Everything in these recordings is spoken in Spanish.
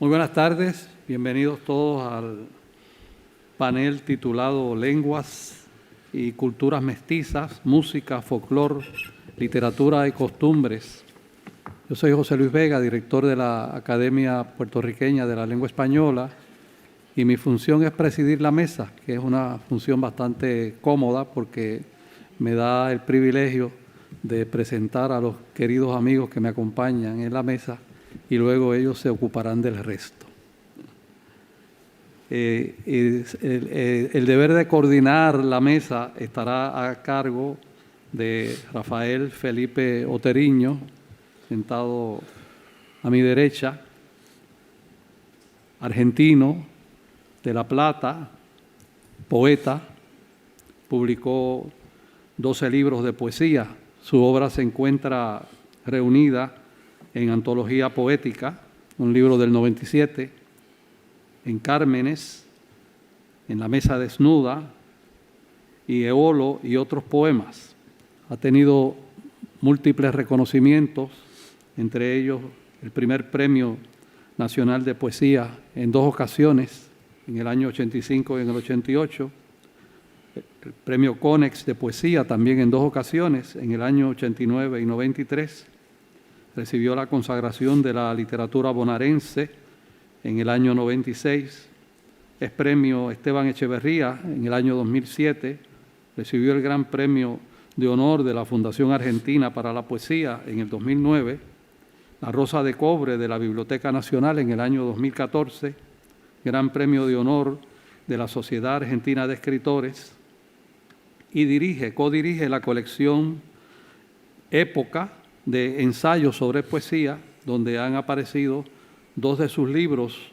Muy buenas tardes, bienvenidos todos al panel titulado Lenguas y Culturas Mestizas, Música, Folclor, Literatura y Costumbres. Yo soy José Luis Vega, director de la Academia Puertorriqueña de la Lengua Española, y mi función es presidir la mesa, que es una función bastante cómoda porque me da el privilegio de presentar a los queridos amigos que me acompañan en la mesa y luego ellos se ocuparán del resto. El deber de coordinar la mesa estará a cargo de Rafael Felipe Oteriño, sentado a mi derecha, argentino, de La Plata, poeta, publicó 12 libros de poesía. Su obra se encuentra reunida en Antología Poética, un libro del 97, en Cármenes, en La Mesa Desnuda, y Eolo y otros poemas. Ha tenido múltiples reconocimientos, entre ellos el primer Premio Nacional de Poesía en 2 ocasiones, en el año 85 y en el 88, el Premio Conex de Poesía también en 2 ocasiones, en el año 89 y 93, recibió la consagración de la literatura bonaerense en el año 96, es Premio Esteban Echeverría en el año 2007, recibió el Gran Premio de Honor de la Fundación Argentina para la Poesía en el 2009, la Rosa de Cobre de la Biblioteca Nacional en el año 2014, Gran Premio de Honor de la Sociedad Argentina de Escritores, y codirige la colección Época de ensayos sobre poesía, donde han aparecido 2 de sus libros,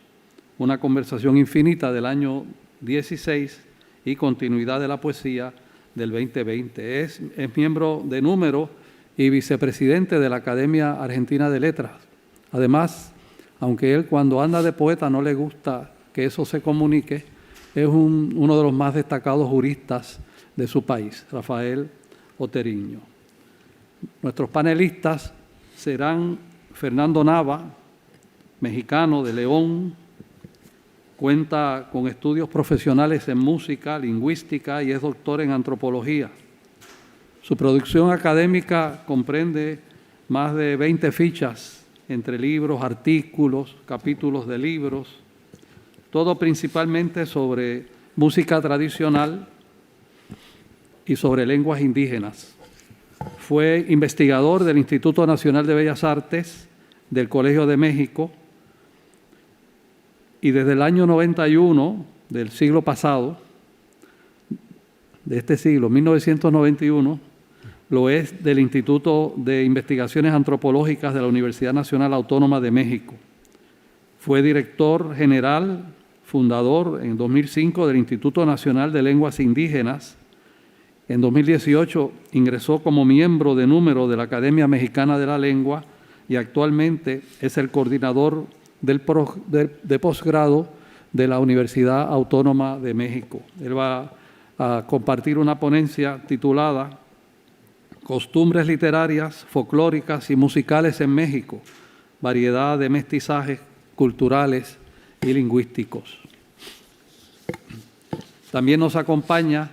Una conversación infinita del año 16 y Continuidad de la poesía del 2020. Es miembro de número y vicepresidente de la Academia Argentina de Letras. Además, aunque él cuando anda de poeta no le gusta que eso se comunique, es uno de los más destacados juristas de su país, Rafael Oteriño. Nuestros panelistas serán Fernando Nava, mexicano de León, cuenta con estudios profesionales en música, lingüística y es doctor en antropología. Su producción académica comprende más de 20 fichas entre libros, artículos, capítulos de libros, todo principalmente sobre música tradicional y sobre lenguas indígenas. Fue investigador del Instituto Nacional de Bellas Artes, del Colegio de México, y desde el año 91 del siglo pasado, de este siglo, 1991, lo es del Instituto de Investigaciones Antropológicas de la Universidad Nacional Autónoma de México. Fue director general, fundador en 2005 del Instituto Nacional de Lenguas Indígenas. En 2018 ingresó como miembro de número de la Academia Mexicana de la Lengua y actualmente es el coordinador de posgrado de la Universidad Autónoma de México. Él va a compartir una ponencia titulada Costumbres literarias, folclóricas y musicales en México, variedad de mestizajes culturales y lingüísticos. También nos acompaña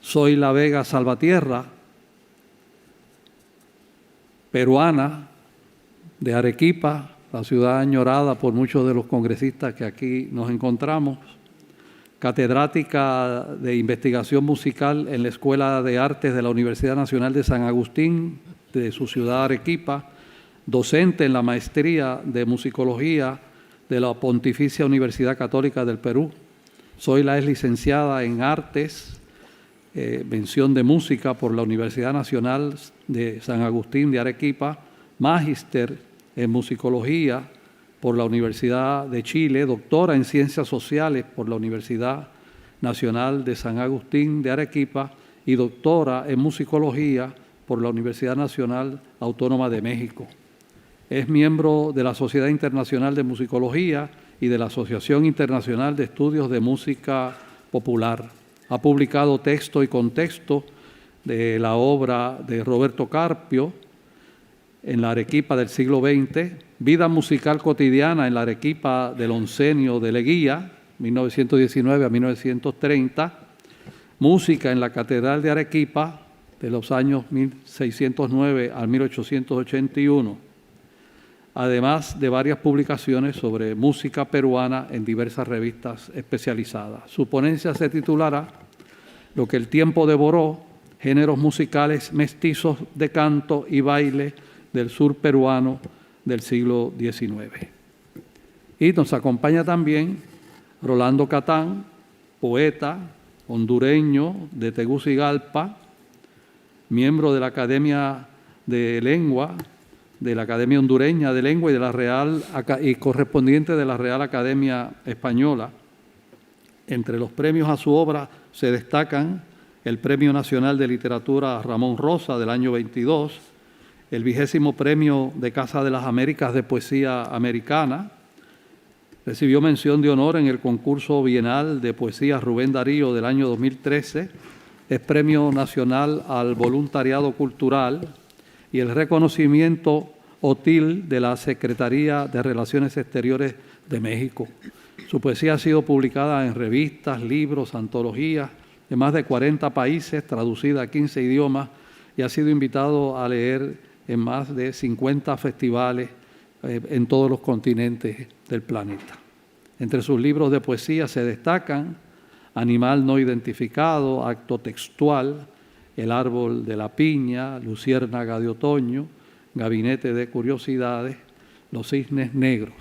Zoila Vega Salvatierra, peruana, de Arequipa, la ciudad añorada por muchos de los congresistas que aquí nos encontramos, catedrática de investigación musical en la Escuela de Artes de la Universidad Nacional de San Agustín, de su ciudad Arequipa, docente en la maestría de musicología de la Pontificia Universidad Católica del Perú. Zoila es licenciada en Artes, mención de música por la Universidad Nacional de San Agustín de Arequipa, magíster en musicología por la Universidad de Chile, doctora en Ciencias Sociales por la Universidad Nacional de San Agustín de Arequipa y doctora en Musicología por la Universidad Nacional Autónoma de México. Es miembro de la Sociedad Internacional de Musicología y de la Asociación Internacional de Estudios de Música Popular. Ha publicado texto y contexto de la obra de Roberto Carpio, en la Arequipa del siglo XX, vida musical cotidiana en la Arequipa del oncenio de Leguía, 1919 a 1930, música en la Catedral de Arequipa de los años 1609 al 1881, además de varias publicaciones sobre música peruana en diversas revistas especializadas. Su ponencia se titulará Lo que el tiempo devoró, géneros musicales mestizos de canto y baile del sur peruano del siglo XIX. Y nos acompaña también Rolando Catán, poeta hondureño de Tegucigalpa, miembro de la Academia de Lengua, de la Academia Hondureña de Lengua y correspondiente de la Real Academia Española. Entre los premios a su obra se destacan el Premio Nacional de Literatura Ramón Rosa del año 22, el 20º Premio de Casa de las Américas de Poesía Americana. Recibió mención de honor en el concurso bienal de poesía Rubén Darío del año 2013, es Premio Nacional al Voluntariado Cultural y el reconocimiento OTIL de la Secretaría de Relaciones Exteriores de México. Su poesía ha sido publicada en revistas, libros, antologías de más de 40 países, traducida a 15 idiomas y ha sido invitado a leer en más de 50 festivales en todos los continentes del planeta. Entre sus libros de poesía se destacan Animal no identificado, Acto textual, El árbol de la piña, Luciérnaga de otoño, Gabinete de curiosidades, Los cisnes negros.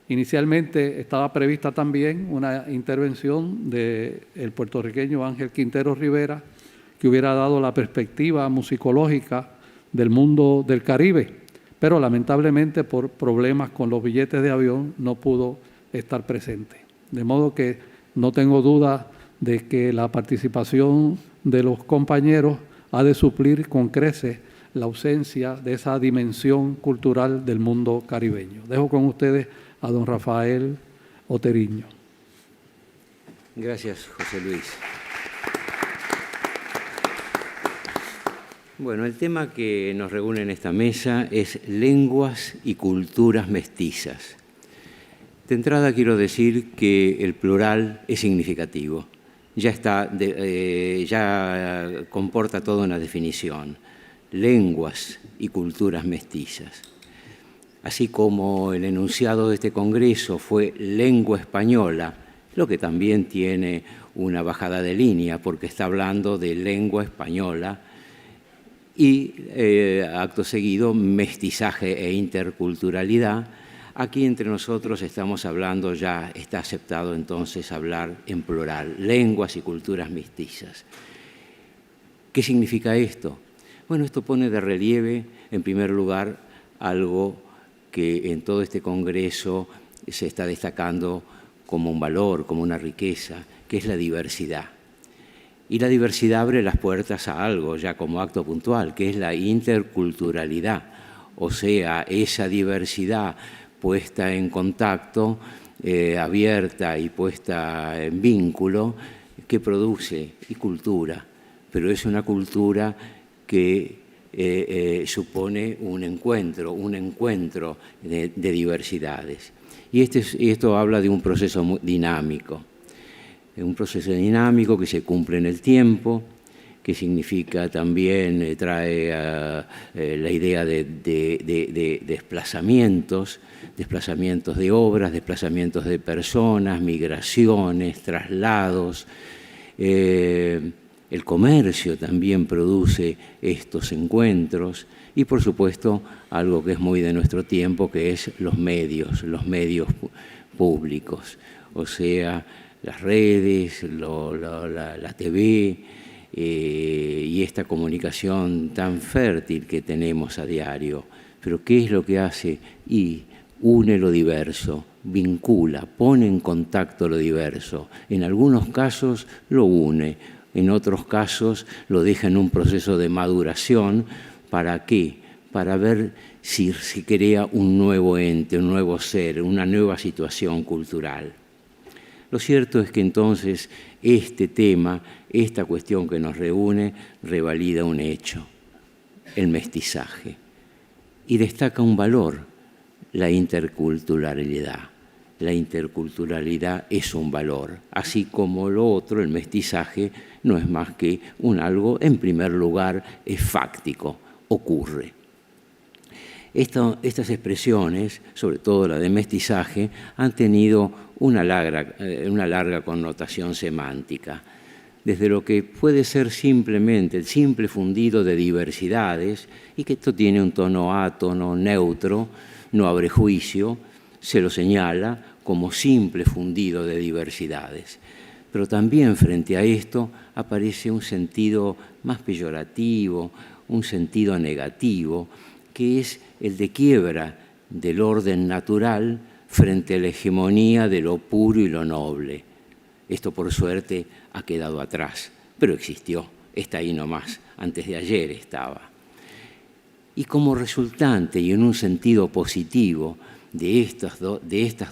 Inicialmente estaba prevista también una intervención del puertorriqueño Ángel Quintero Rivera, que hubiera dado la perspectiva musicológica del mundo del Caribe, pero lamentablemente por problemas con los billetes de avión no pudo estar presente. De modo que no tengo duda de que la participación de los compañeros ha de suplir con creces la ausencia de esa dimensión cultural del mundo caribeño. Dejo con ustedes a don Rafael Oteriño. Gracias, José Luis. Bueno, el tema que nos reúne en esta mesa es lenguas y culturas mestizas. De entrada quiero decir que el plural es significativo. Ya comporta toda una definición. Lenguas y culturas mestizas. Así como el enunciado de este congreso fue lengua española, lo que también tiene una bajada de línea porque está hablando de lengua española y acto seguido mestizaje e interculturalidad. Aquí entre nosotros estamos hablando, ya está aceptado entonces hablar en plural, lenguas y culturas mestizas. ¿Qué significa esto? Bueno, esto pone de relieve, en primer lugar, algo que en todo este congreso se está destacando como un valor, como una riqueza, que es la diversidad. Y la diversidad abre las puertas a algo ya como acto puntual, que es la interculturalidad, o sea, esa diversidad puesta en contacto, abierta y puesta en vínculo, que produce y cultura, pero es una cultura que supone un encuentro de diversidades. Y esto habla de un proceso muy dinámico, un proceso dinámico que se cumple en el tiempo, que significa también, trae la idea de desplazamientos de obras, desplazamientos de personas, migraciones, traslados. El comercio también produce estos encuentros y, por supuesto, algo que es muy de nuestro tiempo, que es los medios públicos, o sea, las redes, la TV y esta comunicación tan fértil que tenemos a diario. Pero ¿qué es lo que hace? Y une lo diverso, vincula, pone en contacto lo diverso. En algunos casos lo une, en otros casos lo deja en un proceso de maduración. ¿Para qué? Para ver si se crea un nuevo ente, un nuevo ser, una nueva situación cultural. Lo cierto es que entonces este tema, esta cuestión que nos reúne, revalida un hecho, el mestizaje. y destaca un valor, la interculturalidad. La interculturalidad es un valor, así como lo otro, el mestizaje, no es más que un algo, en primer lugar, es fáctico, ocurre. Estas expresiones, sobre todo la de mestizaje, han tenido una larga connotación semántica, desde lo que puede ser simplemente el simple fundido de diversidades, y que esto tiene un tono átono, neutro, no abre juicio, se lo señala como simple fundido de diversidades. Pero también frente a esto aparece un sentido más peyorativo, un sentido negativo, que es el de quiebra del orden natural frente a la hegemonía de lo puro y lo noble. Esto, por suerte, ha quedado atrás, pero existió, está ahí nomás, antes de ayer estaba. Y como resultante, y en un sentido positivo, de estas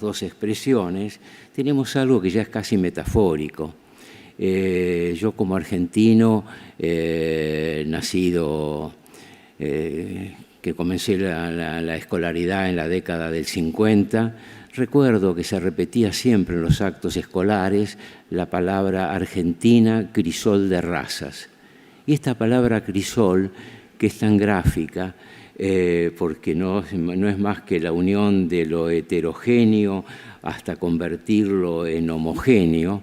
dos expresiones, tenemos algo que ya es casi metafórico. Yo como argentino, nacido, que comencé la escolaridad en la década del 50, recuerdo que se repetía siempre en los actos escolares la palabra argentina crisol de razas. Y esta palabra crisol, que es tan gráfica, porque no es más que la unión de lo heterogéneo hasta convertirlo en homogéneo,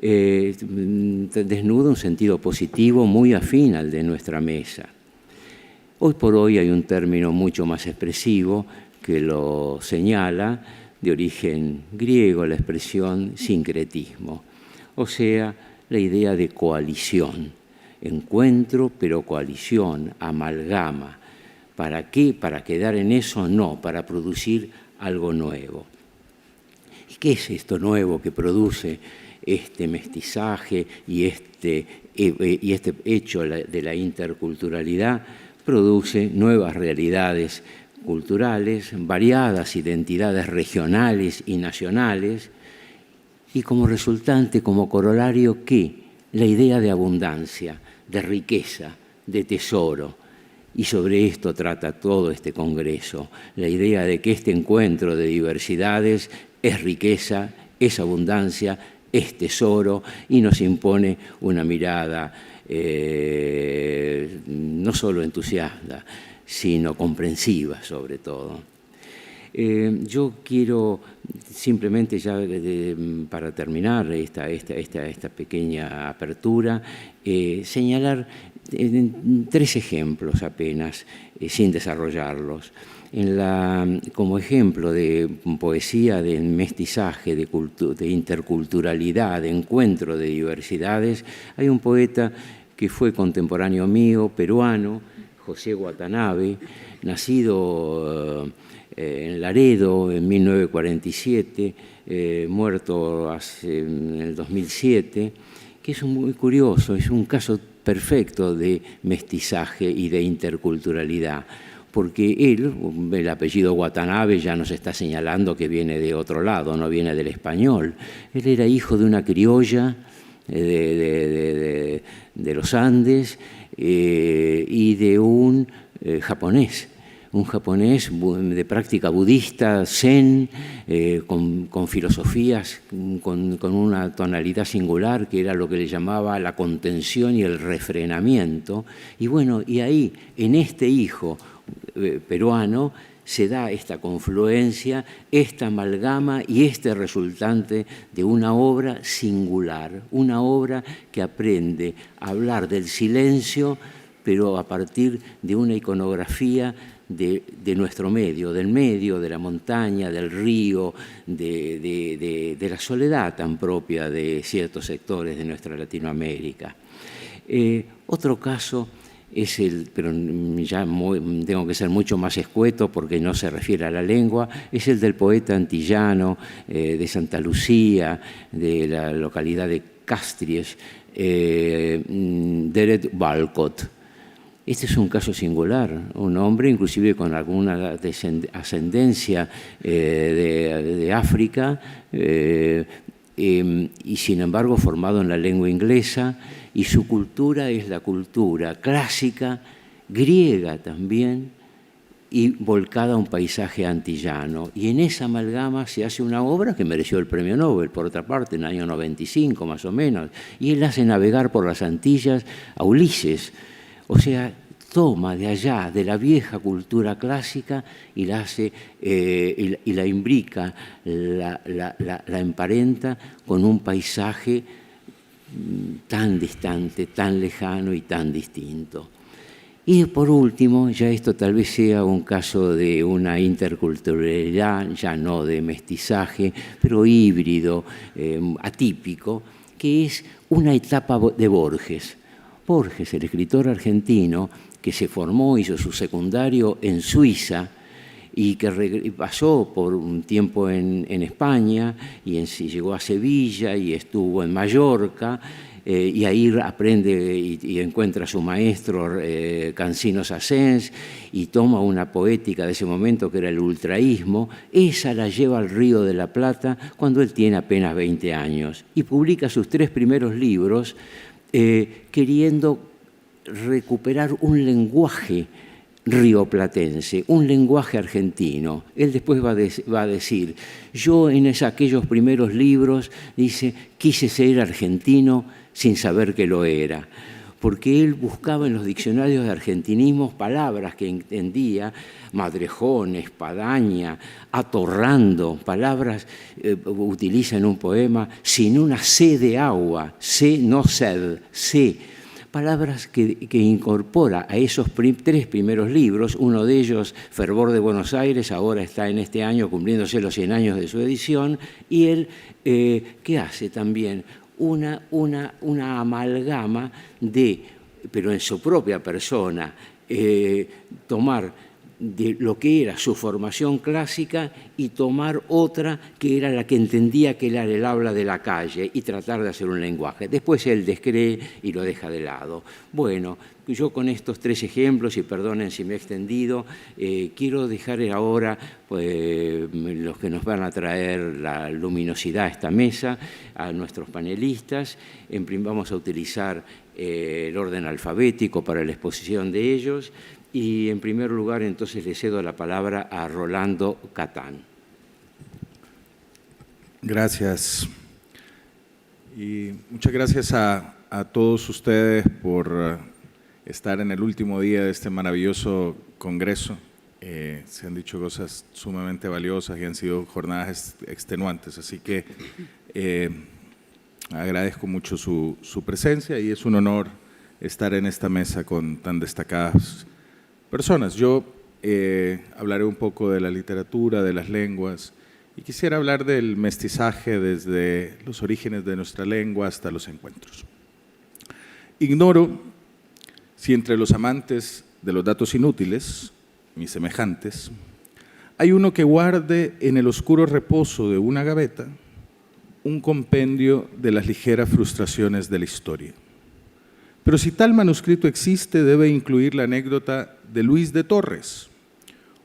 desnuda un sentido positivo muy afín al de nuestra mesa. Hoy por hoy hay un término mucho más expresivo que lo señala, de origen griego, la expresión sincretismo, o sea, la idea de coalición, encuentro pero coalición, amalgama. ¿Para qué? ¿Para quedar en eso? No, para producir algo nuevo. ¿Y qué es esto nuevo que produce este mestizaje y este hecho de la interculturalidad? Produce nuevas realidades culturales, variadas identidades regionales y nacionales, y como resultante, como corolario, ¿qué? La idea de abundancia, de riqueza, de tesoro. Y sobre esto trata todo este congreso, la idea de que este encuentro de diversidades es riqueza, es abundancia, es tesoro, y nos impone una mirada no solo entusiasta, sino comprensiva sobre todo. Yo quiero simplemente, ya para terminar esta pequeña apertura, señalar 3 ejemplos apenas, sin desarrollarlos. Como ejemplo de poesía de mestizaje, de interculturalidad, de encuentro de diversidades, hay un poeta que fue contemporáneo mío, peruano, José Watanabe, nacido en Laredo en 1947, muerto en el 2007, que es muy curioso, es un caso perfecto de mestizaje y de interculturalidad, porque el apellido Watanabe ya nos está señalando que viene de otro lado, no viene del español. Él era hijo de una criolla de los Andes y de un japonés de práctica budista, zen, con filosofías, con una tonalidad singular que era lo que le llamaba la contención y el refrenamiento. Y bueno, y ahí, en este hijo peruano, se da esta confluencia, esta amalgama y este resultante de una obra singular, una obra que aprende a hablar del silencio, pero a partir de una iconografía de nuestro medio, de la montaña, del río, de la soledad tan propia de ciertos sectores de nuestra Latinoamérica. Otro caso es pero ya tengo que ser mucho más escueto porque no se refiere a la lengua, es el del poeta antillano de Santa Lucía, de la localidad de Castries, Deret Walcott. Este es un caso singular, un hombre inclusive con alguna ascendencia de África y sin embargo formado en la lengua inglesa, y su cultura es la cultura clásica, griega también, y volcada a un paisaje antillano. Y en esa amalgama se hace una obra que mereció el premio Nobel, por otra parte, en el año 95 más o menos, y él hace navegar por las Antillas a Ulises. O sea, toma de allá, de la vieja cultura clásica, y la hace y la imbrica, la emparenta con un paisaje tan distante, tan lejano y tan distinto. Y por último, ya esto tal vez sea un caso de una interculturalidad, ya no de mestizaje, pero híbrido, atípico, que es una etapa de Borges. Borges, el escritor argentino, que se formó, hizo su secundario en Suiza y que pasó por un tiempo en España y llegó a Sevilla y estuvo en Mallorca, y ahí aprende y encuentra a su maestro Cansino Sassens y toma una poética de ese momento que era el ultraísmo. Esa la lleva al Río de la Plata cuando él tiene apenas 20 años y publica sus 3 primeros libros queriendo recuperar un lenguaje rioplatense, un lenguaje argentino. Él después va a decir, yo en aquellos primeros libros, dice, quise ser argentino sin saber que lo era, porque él buscaba en los diccionarios de argentinismos palabras que entendía, madrejón, espadaña, atorrando, palabras, utiliza en un poema, sin una C de agua, C no sed, C, palabras que incorpora a esos 3 primeros libros, uno de ellos, Fervor de Buenos Aires, ahora está en este año cumpliéndose los 100 años de su edición, y él, ¿qué hace también? Una amalgama pero en su propia persona, tomar de lo que era su formación clásica y tomar otra que era la que entendía que era el habla de la calle y tratar de hacer un lenguaje. Después él descree y lo deja de lado. Bueno, yo con estos 3 ejemplos, y perdonen si me he extendido, quiero dejar ahora los que nos van a traer la luminosidad a esta mesa, a nuestros panelistas. Vamos a utilizar el orden alfabético para la exposición de ellos. Y en primer lugar, entonces, le cedo la palabra a Rolando Catán. Gracias. Y muchas gracias a todos ustedes por estar en el último día de este maravilloso congreso. Se han dicho cosas sumamente valiosas y han sido jornadas extenuantes, así que agradezco mucho su presencia y es un honor estar en esta mesa con tan destacadas personas. Yo hablaré un poco de la literatura, de las lenguas, y quisiera hablar del mestizaje desde los orígenes de nuestra lengua hasta los encuentros. Ignoro si entre los amantes de los datos inútiles, mis semejantes, hay uno que guarde en el oscuro reposo de una gaveta un compendio de las ligeras frustraciones de la historia. Pero si tal manuscrito existe, debe incluir la anécdota de Luis de Torres,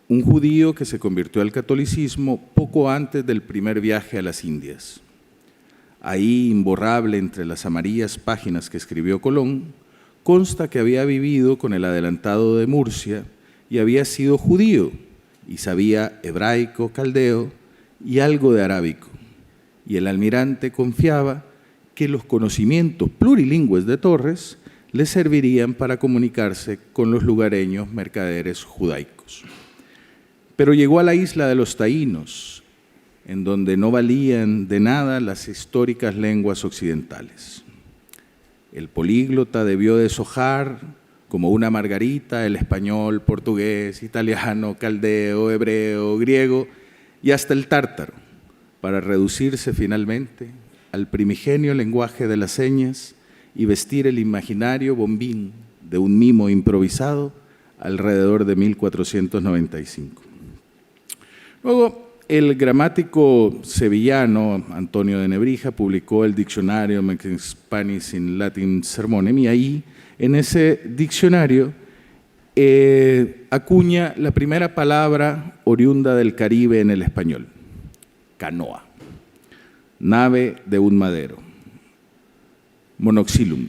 un judío que se convirtió al catolicismo poco antes del primer viaje a las Indias. Ahí, imborrable entre las amarillas páginas que escribió Colón, consta que había vivido con el adelantado de Murcia y había sido judío y sabía hebraico, caldeo y algo de arábico. Y el almirante confiaba que los conocimientos plurilingües de Torres le servirían para comunicarse con los lugareños mercaderes judaicos. Pero llegó a la isla de los taínos, en donde no valían de nada las históricas lenguas occidentales. El políglota debió deshojar, como una margarita, el español, portugués, italiano, caldeo, hebreo, griego y hasta el tártaro, para reducirse finalmente al primigenio lenguaje de las señas y vestir el imaginario bombín de un mimo improvisado alrededor de 1495. Luego, el gramático sevillano Antonio de Nebrija publicó el diccionario Making Spanish in Latin Sermonem, y ahí, en ese diccionario, acuña la primera palabra oriunda del Caribe en el español: canoa, nave de un madero, monoxilum.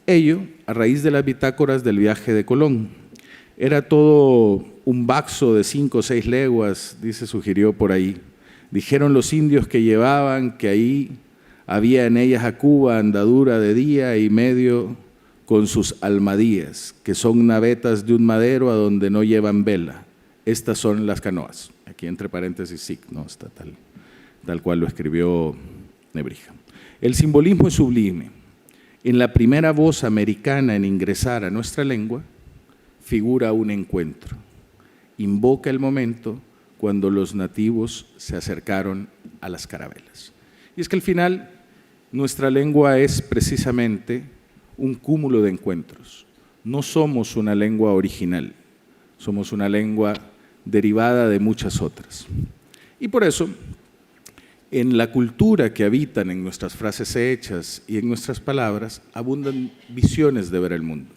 Ello a raíz de las bitácoras del viaje de Colón. Era todo un baxo de 5 o 6 leguas, dice, sugirió por ahí. Dijeron los indios que llevaban que ahí había en ellas a Cuba andadura de día y medio con sus almadías, que son navetas de un madero a donde no llevan vela. Estas son las canoas. Aquí entre paréntesis SIC, ¿no? Está tal cual lo escribió Nebrija. El simbolismo es sublime. En la primera voz americana en ingresar a nuestra lengua, figura un encuentro. Invoca el momento cuando los nativos se acercaron a las carabelas. Y es que al final nuestra lengua es precisamente un cúmulo de encuentros. No somos una lengua original, somos una lengua derivada de muchas otras. Y por eso, en la cultura que habitan en nuestras frases hechas y en nuestras palabras, abundan visiones de ver el mundo.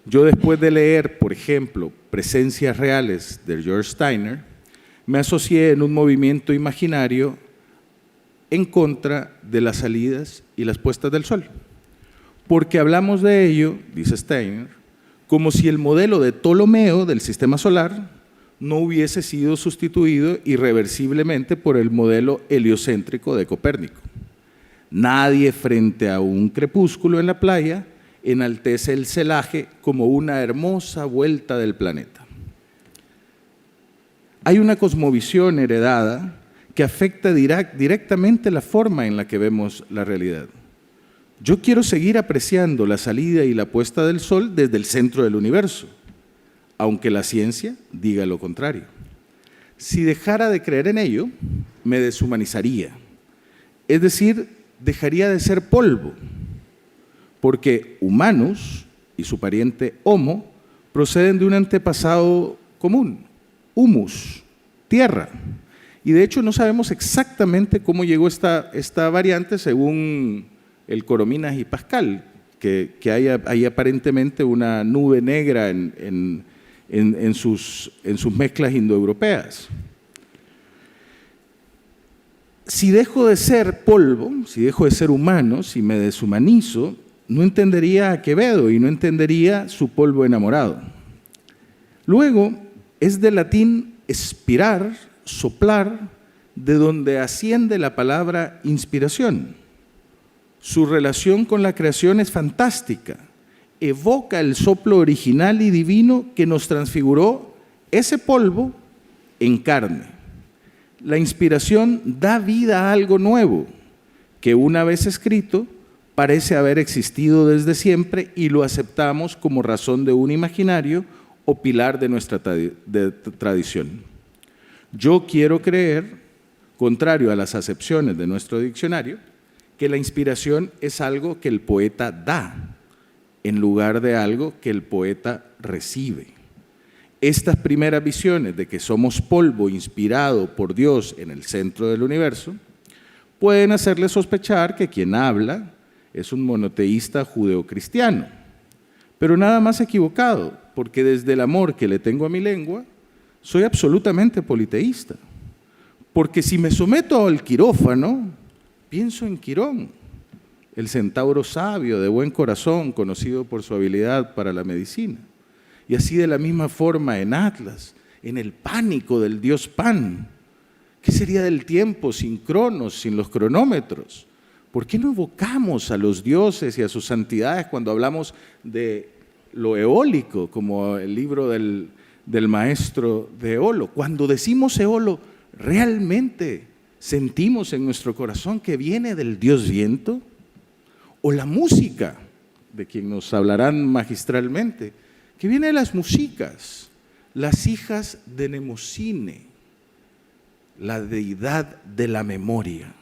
Yo, después de leer, por ejemplo, Presencias Reales de George Steiner, me asocié en un movimiento imaginario en contra de las salidas y las puestas del sol. Porque hablamos de ello, dice Steiner, como si el modelo de Ptolomeo del sistema solar no hubiese sido sustituido irreversiblemente por el modelo heliocéntrico de Copérnico. Nadie frente a un crepúsculo en la playa enaltece el celaje como una hermosa vuelta del planeta. Hay una cosmovisión heredada que afecta directamente la forma en la que vemos la realidad. Yo quiero seguir apreciando la salida y la puesta del sol desde el centro del universo, aunque la ciencia diga lo contrario. Si dejara de creer en ello, me deshumanizaría, es decir, dejaría de ser polvo, porque humanos y su pariente homo proceden de un antepasado común, humus, tierra. Y de hecho no sabemos exactamente cómo llegó esta variante según el Corominas y Pascal, que hay aparentemente una nube negra en sus mezclas indoeuropeas. Si dejo de ser polvo, si dejo de ser humano, si me deshumanizo, no entendería a Quevedo y no entendería su polvo enamorado. Luego, es del latín expirar, soplar, de donde asciende la palabra inspiración. Su relación con la creación es fantástica. Evoca el soplo original y divino que nos transfiguró ese polvo en carne. La inspiración da vida a algo nuevo, que una vez escrito parece haber existido desde siempre y lo aceptamos como razón de un imaginario o pilar de nuestra tradición. Yo quiero creer, contrario a las acepciones de nuestro diccionario, que la inspiración es algo que el poeta da, en lugar de algo que el poeta recibe. Estas primeras visiones de que somos polvo inspirado por Dios en el centro del universo pueden hacerle sospechar que quien habla es un monoteísta judeocristiano, pero nada más equivocado, porque desde el amor que le tengo a mi lengua, soy absolutamente politeísta. Porque si me someto al quirófano, pienso en Quirón, el centauro sabio de buen corazón, conocido por su habilidad para la medicina. Y así de la misma forma en Atlas, en el pánico del dios Pan. ¿Qué sería del tiempo sin cronos, sin los cronómetros? ¿Por qué no evocamos a los dioses y a sus santidades cuando hablamos de lo eólico, como el libro del maestro de Eolo? Cuando decimos Eolo, ¿realmente sentimos en nuestro corazón que viene del dios viento? O la música, de quien nos hablarán magistralmente, que viene de las musicas, las hijas de Nemocine, la deidad de la memoria.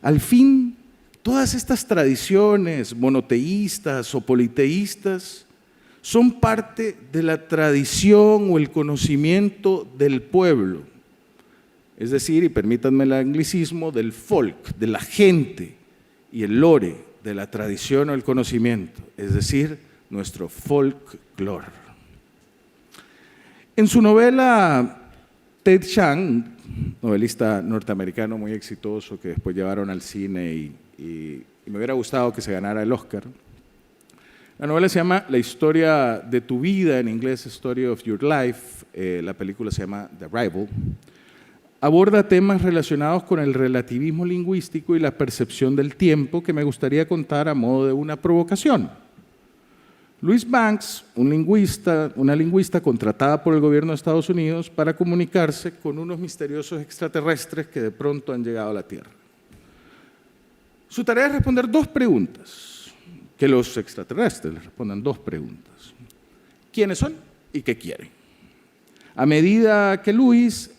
Al fin, todas estas tradiciones monoteístas o politeístas son parte de la tradición o el conocimiento del pueblo, es decir, y permítanme el anglicismo, del folk, de la gente, y el lore, de la tradición o el conocimiento, es decir, nuestro folklore. En su novela, Ted Chiang, novelista norteamericano muy exitoso que después llevaron al cine y me hubiera gustado que se ganara el Oscar, La novela se llama La historia de tu vida, en inglés Story of Your Life. La película se llama The Arrival. Aborda temas relacionados con el relativismo lingüístico y la percepción del tiempo que me gustaría contar a modo de una provocación. Louise Banks, una lingüista contratada por el gobierno de Estados Unidos para comunicarse con unos misteriosos extraterrestres que de pronto han llegado a la Tierra. Su tarea es responder dos preguntas, que los extraterrestres les respondan dos preguntas. ¿Quiénes son y qué quieren? A medida que Louise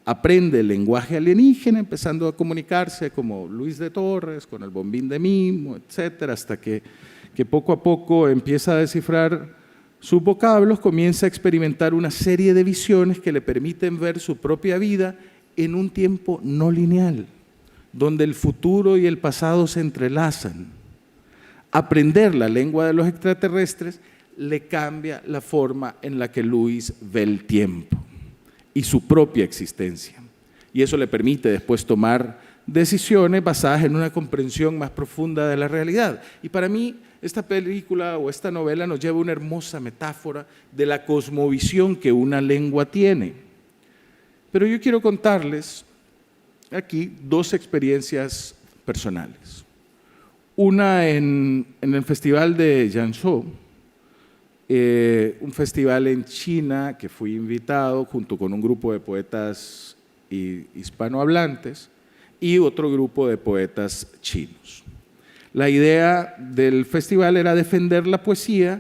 aprende el lenguaje alienígena, empezando a comunicarse como Luis de Torres, con el bombín de Mimo, etcétera, hasta que poco a poco empieza a descifrar sus vocablos, comienza a experimentar una serie de visiones que le permiten ver su propia vida en un tiempo no lineal, donde el futuro y el pasado se entrelazan. Aprender la lengua de los extraterrestres le cambia la forma en la que Luis ve el tiempo y su propia existencia. Y eso le permite después tomar decisiones basadas en una comprensión más profunda de la realidad. Y para mí, esta película o esta novela nos lleva a una hermosa metáfora de la cosmovisión que una lengua tiene. Pero yo quiero contarles aquí dos experiencias personales. Una en el Festival de Jiangsu, un festival en China que fui invitado junto con un grupo de poetas hispanohablantes y otro grupo de poetas chinos. La idea del festival era defender la poesía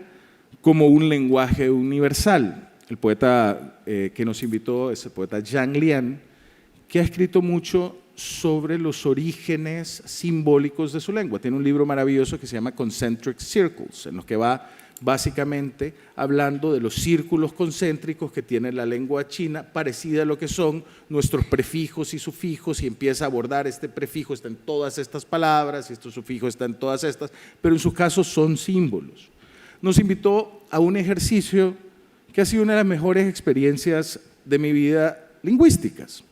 como un lenguaje universal. El poeta que nos invitó es el poeta Zhang Lian, que ha escrito mucho sobre los orígenes simbólicos de su lengua. Tiene un libro maravilloso que se llama Concentric Circles, en los que va básicamente hablando de los círculos concéntricos que tiene la lengua china, parecida a lo que son nuestros prefijos y sufijos, y empieza a abordar este prefijo está en todas estas palabras, y este sufijo está en todas estas, pero en sus casos son símbolos. Nos invitó a un ejercicio que ha sido una de las mejores experiencias de mi vida lingüísticas.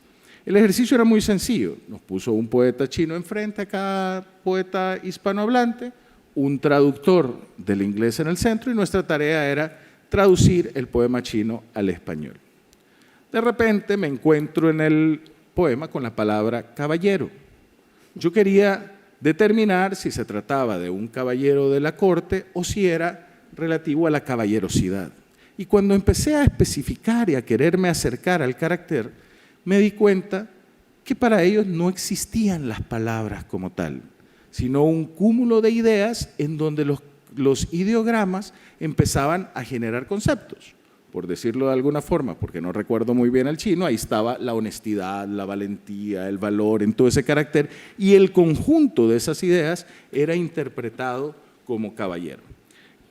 El ejercicio era muy sencillo, nos puso un poeta chino enfrente a cada poeta hispanohablante, un traductor del inglés en el centro, y nuestra tarea era traducir el poema chino al español. De repente me encuentro en el poema con la palabra caballero. Yo quería determinar si se trataba de un caballero de la corte o si era relativo a la caballerosidad. Y cuando empecé a especificar y a quererme acercar al carácter, me di cuenta que para ellos no existían las palabras como tal, sino un cúmulo de ideas en donde los ideogramas empezaban a generar conceptos. Por decirlo de alguna forma, porque no recuerdo muy bien el chino, ahí estaba la honestidad, la valentía, el valor, en todo ese carácter, y el conjunto de esas ideas era interpretado como caballero.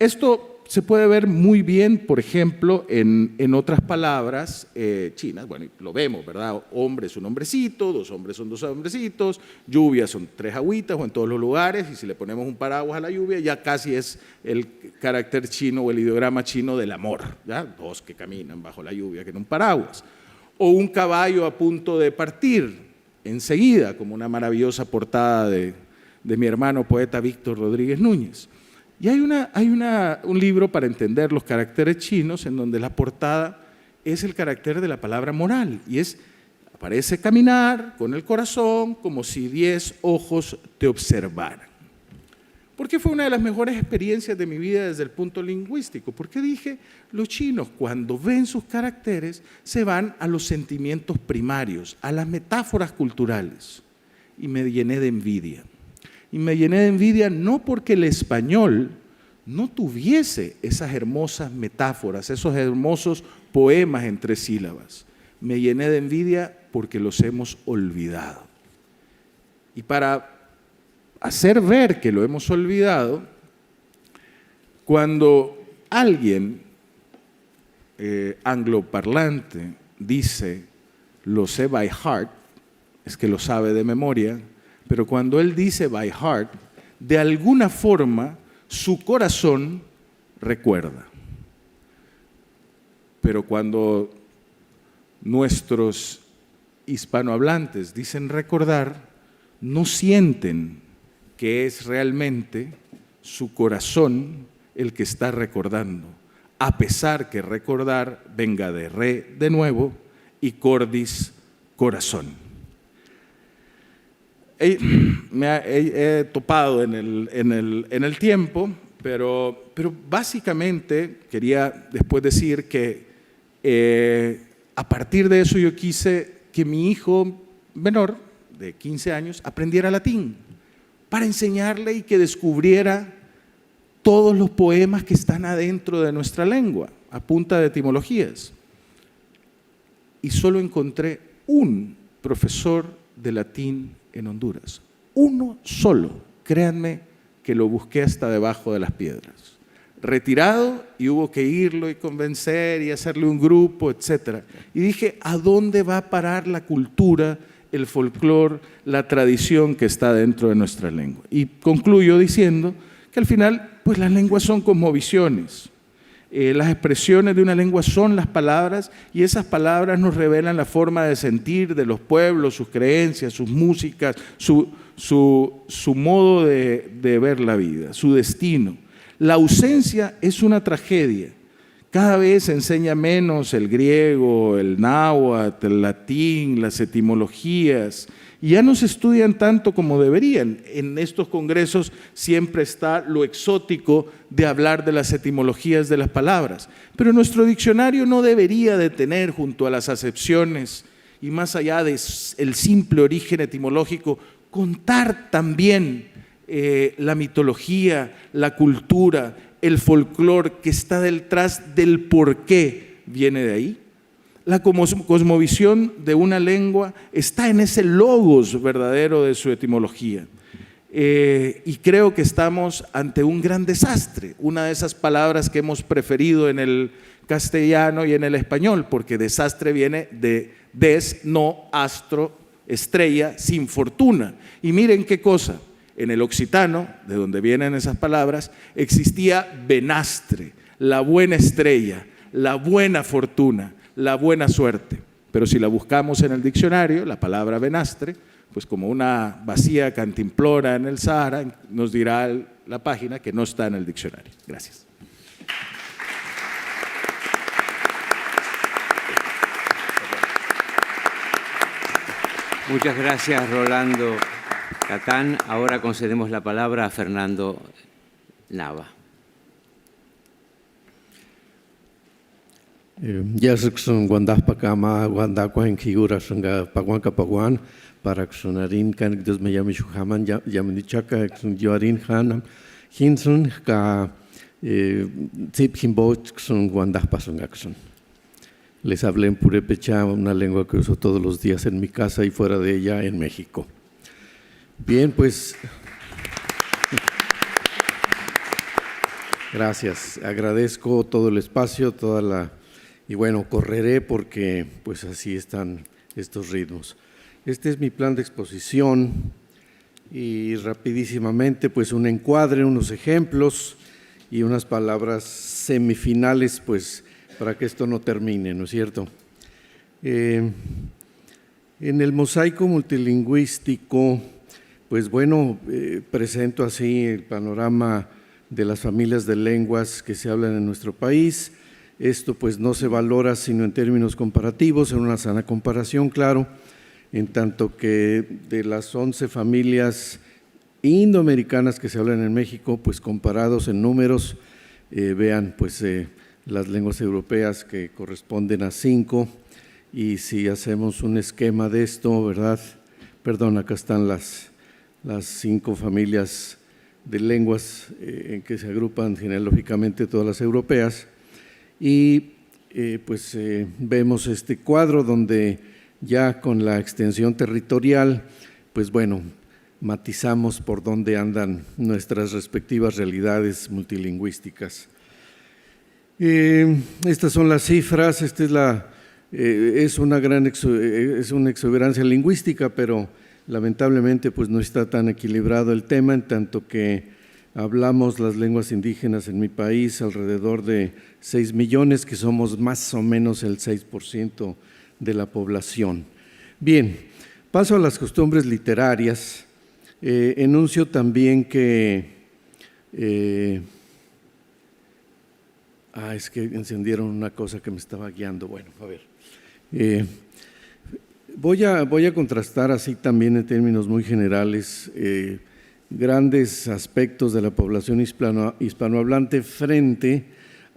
Esto se puede ver muy bien, por ejemplo, en otras palabras chinas. Bueno, lo vemos, ¿verdad? Hombre es un hombrecito, dos hombres son dos hombrecitos, lluvia son tres agüitas o en todos los lugares, y si le ponemos un paraguas a la lluvia, ya casi es el carácter chino o el ideograma chino del amor, ¿ya? Dos que caminan bajo la lluvia, que en un paraguas. O un caballo a punto de partir, enseguida, como una maravillosa portada de mi hermano poeta Víctor Rodríguez Núñez. Y hay un libro para entender los caracteres chinos en donde la portada es el carácter de la palabra moral y aparece caminar con el corazón como si 10 ojos te observaran. ¿Por qué fue una de las mejores experiencias de mi vida desde el punto lingüístico? Porque dije, los chinos cuando ven sus caracteres se van a los sentimientos primarios, a las metáforas culturales, y me llené de envidia. Y me llené de envidia no porque el español no tuviese esas hermosas metáforas, esos hermosos poemas en 3 sílabas. Me llené de envidia porque los hemos olvidado. Y para hacer ver que lo hemos olvidado, cuando alguien angloparlante dice lo sé by heart, es que lo sabe de memoria, pero cuando él dice by heart, de alguna forma su corazón recuerda. Pero cuando nuestros hispanohablantes dicen recordar, no sienten que es realmente su corazón el que está recordando, a pesar que recordar venga de re de nuevo y cordis corazón. He topado en el tiempo, pero básicamente quería después decir que a partir de eso yo quise que mi hijo menor, de 15 años, aprendiera latín para enseñarle y que descubriera todos los poemas que están adentro de nuestra lengua, a punta de etimologías. Y solo encontré un profesor de latín en Honduras. Uno solo, créanme que lo busqué hasta debajo de las piedras. Retirado, y hubo que irlo y convencer y hacerle un grupo, etc. Y dije, ¿a dónde va a parar la cultura, el folclore, la tradición que está dentro de nuestra lengua? Y concluyo diciendo que al final, pues las lenguas son cosmovisiones. Las expresiones de una lengua son las palabras, y esas palabras nos revelan la forma de sentir de los pueblos, sus creencias, sus músicas, su modo de ver la vida, su destino. La ausencia es una tragedia. Cada vez se enseña menos el griego, el náhuatl, el latín, las etimologías, y ya no se estudian tanto como deberían. En estos congresos siempre está lo exótico de hablar de las etimologías de las palabras, pero nuestro diccionario no debería de tener, junto a las acepciones y más allá del simple origen etimológico, contar también la mitología, la cultura, el folclore que está detrás del por qué viene de ahí. La cosmovisión de una lengua está en ese logos verdadero de su etimología. Y creo que estamos ante un gran desastre, una de esas palabras que hemos preferido en el castellano y en el español, porque desastre viene de des, no, astro, estrella, sin fortuna. Y miren qué cosa, en el occitano, de donde vienen esas palabras, existía benastre, la buena estrella, la buena fortuna, la buena suerte. Pero si la buscamos en el diccionario, la palabra benastre, pues como una vacía cantimplora en el Sahara, nos dirá la página que no está en el diccionario. Gracias. Muchas gracias, Rolando Catán. Ahora concedemos la palabra a Fernando Nava. Yasuksun Guandapakama, Guandacuan, Kigurasanga, Paguanca Paguan, para Xunarin, Can, Dios me llame Shuhaman, Yamnichaka, Yoarin Hanam, Hinsun, Ka Zip Himbot, Guandapasungaksun. Les hablé en purépecha, una lengua que uso todos los días en mi casa y fuera de ella en México. Bien, pues gracias. Agradezco todo el espacio, y bueno, correré porque pues así están estos ritmos. Este es mi plan de exposición y rapidísimamente pues un encuadre, unos ejemplos y unas palabras semifinales pues para que esto no termine, ¿no es cierto? En el mosaico multilingüístico, pues bueno, presento así el panorama de las familias de lenguas que se hablan en nuestro país. Esto pues no se valora sino en términos comparativos, en una sana comparación, claro, en tanto que de las 11 familias indoamericanas que se hablan en México, pues comparados en números, vean pues las lenguas europeas que corresponden a 5, y si hacemos un esquema de esto, ¿verdad? Perdón, acá están las 5 familias de lenguas en que se agrupan genealógicamente todas las europeas, y pues vemos este cuadro donde ya con la extensión territorial, pues bueno, matizamos por dónde andan nuestras respectivas realidades multilingüísticas. Estas son las cifras, es una exuberancia lingüística, pero lamentablemente pues no está tan equilibrado el tema, en tanto que hablamos las lenguas indígenas en mi país alrededor de 6 millones, que somos más o menos el 6% de la población. Bien, paso a las costumbres literarias. Enuncio también que Es que encendieron una cosa que me estaba guiando. Bueno, a ver. Voy a contrastar así también en términos muy generales grandes aspectos de la población hispanohablante frente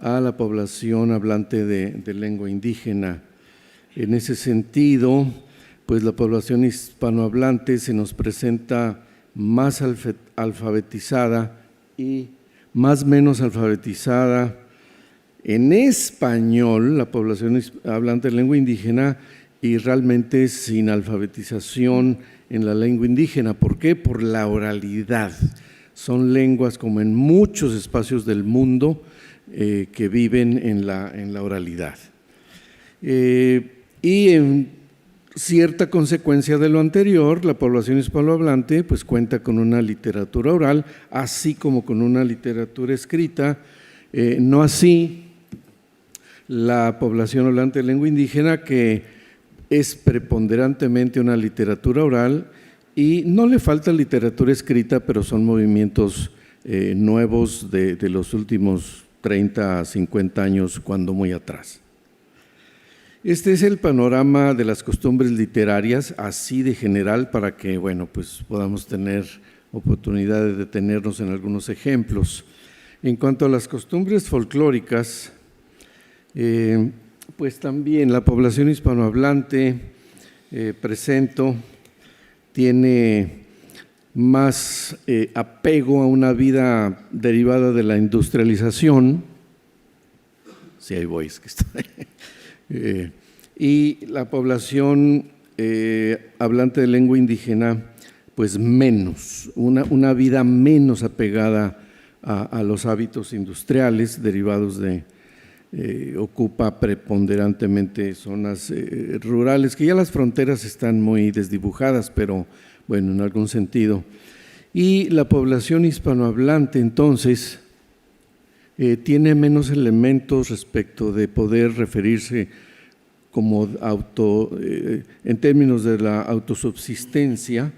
a la población hablante de lengua indígena. En ese sentido, pues la población hispanohablante se nos presenta más alfabetizada y más menos alfabetizada en español, la población hablante de lengua indígena, y realmente sin alfabetización en la lengua indígena. ¿Por qué? Por la oralidad. Son lenguas, como en muchos espacios del mundo, que viven en la oralidad. Y en cierta consecuencia de lo anterior, la población hispanohablante pues cuenta con una literatura oral, así como con una literatura escrita, no así la población hablante de lengua indígena, que es preponderantemente una literatura oral y no le falta literatura escrita, pero son movimientos nuevos de los últimos 30 a 50 años, cuando muy atrás. Este es el panorama de las costumbres literarias, así de general, para que, bueno, pues podamos tener oportunidad de detenernos en algunos ejemplos. En cuanto a las costumbres folclóricas, pues también la población hispanohablante, presento, tiene más apego a una vida derivada de la industrialización. Sí, ahí voy, es que estoy. Y la población hablante de lengua indígena, pues menos, una vida menos apegada a los hábitos industriales derivados de, ocupa preponderantemente zonas rurales, que ya las fronteras están muy desdibujadas, pero bueno, en algún sentido. Y la población hispanohablante, entonces, tiene menos elementos respecto de poder referirse como en términos de la autosubsistencia,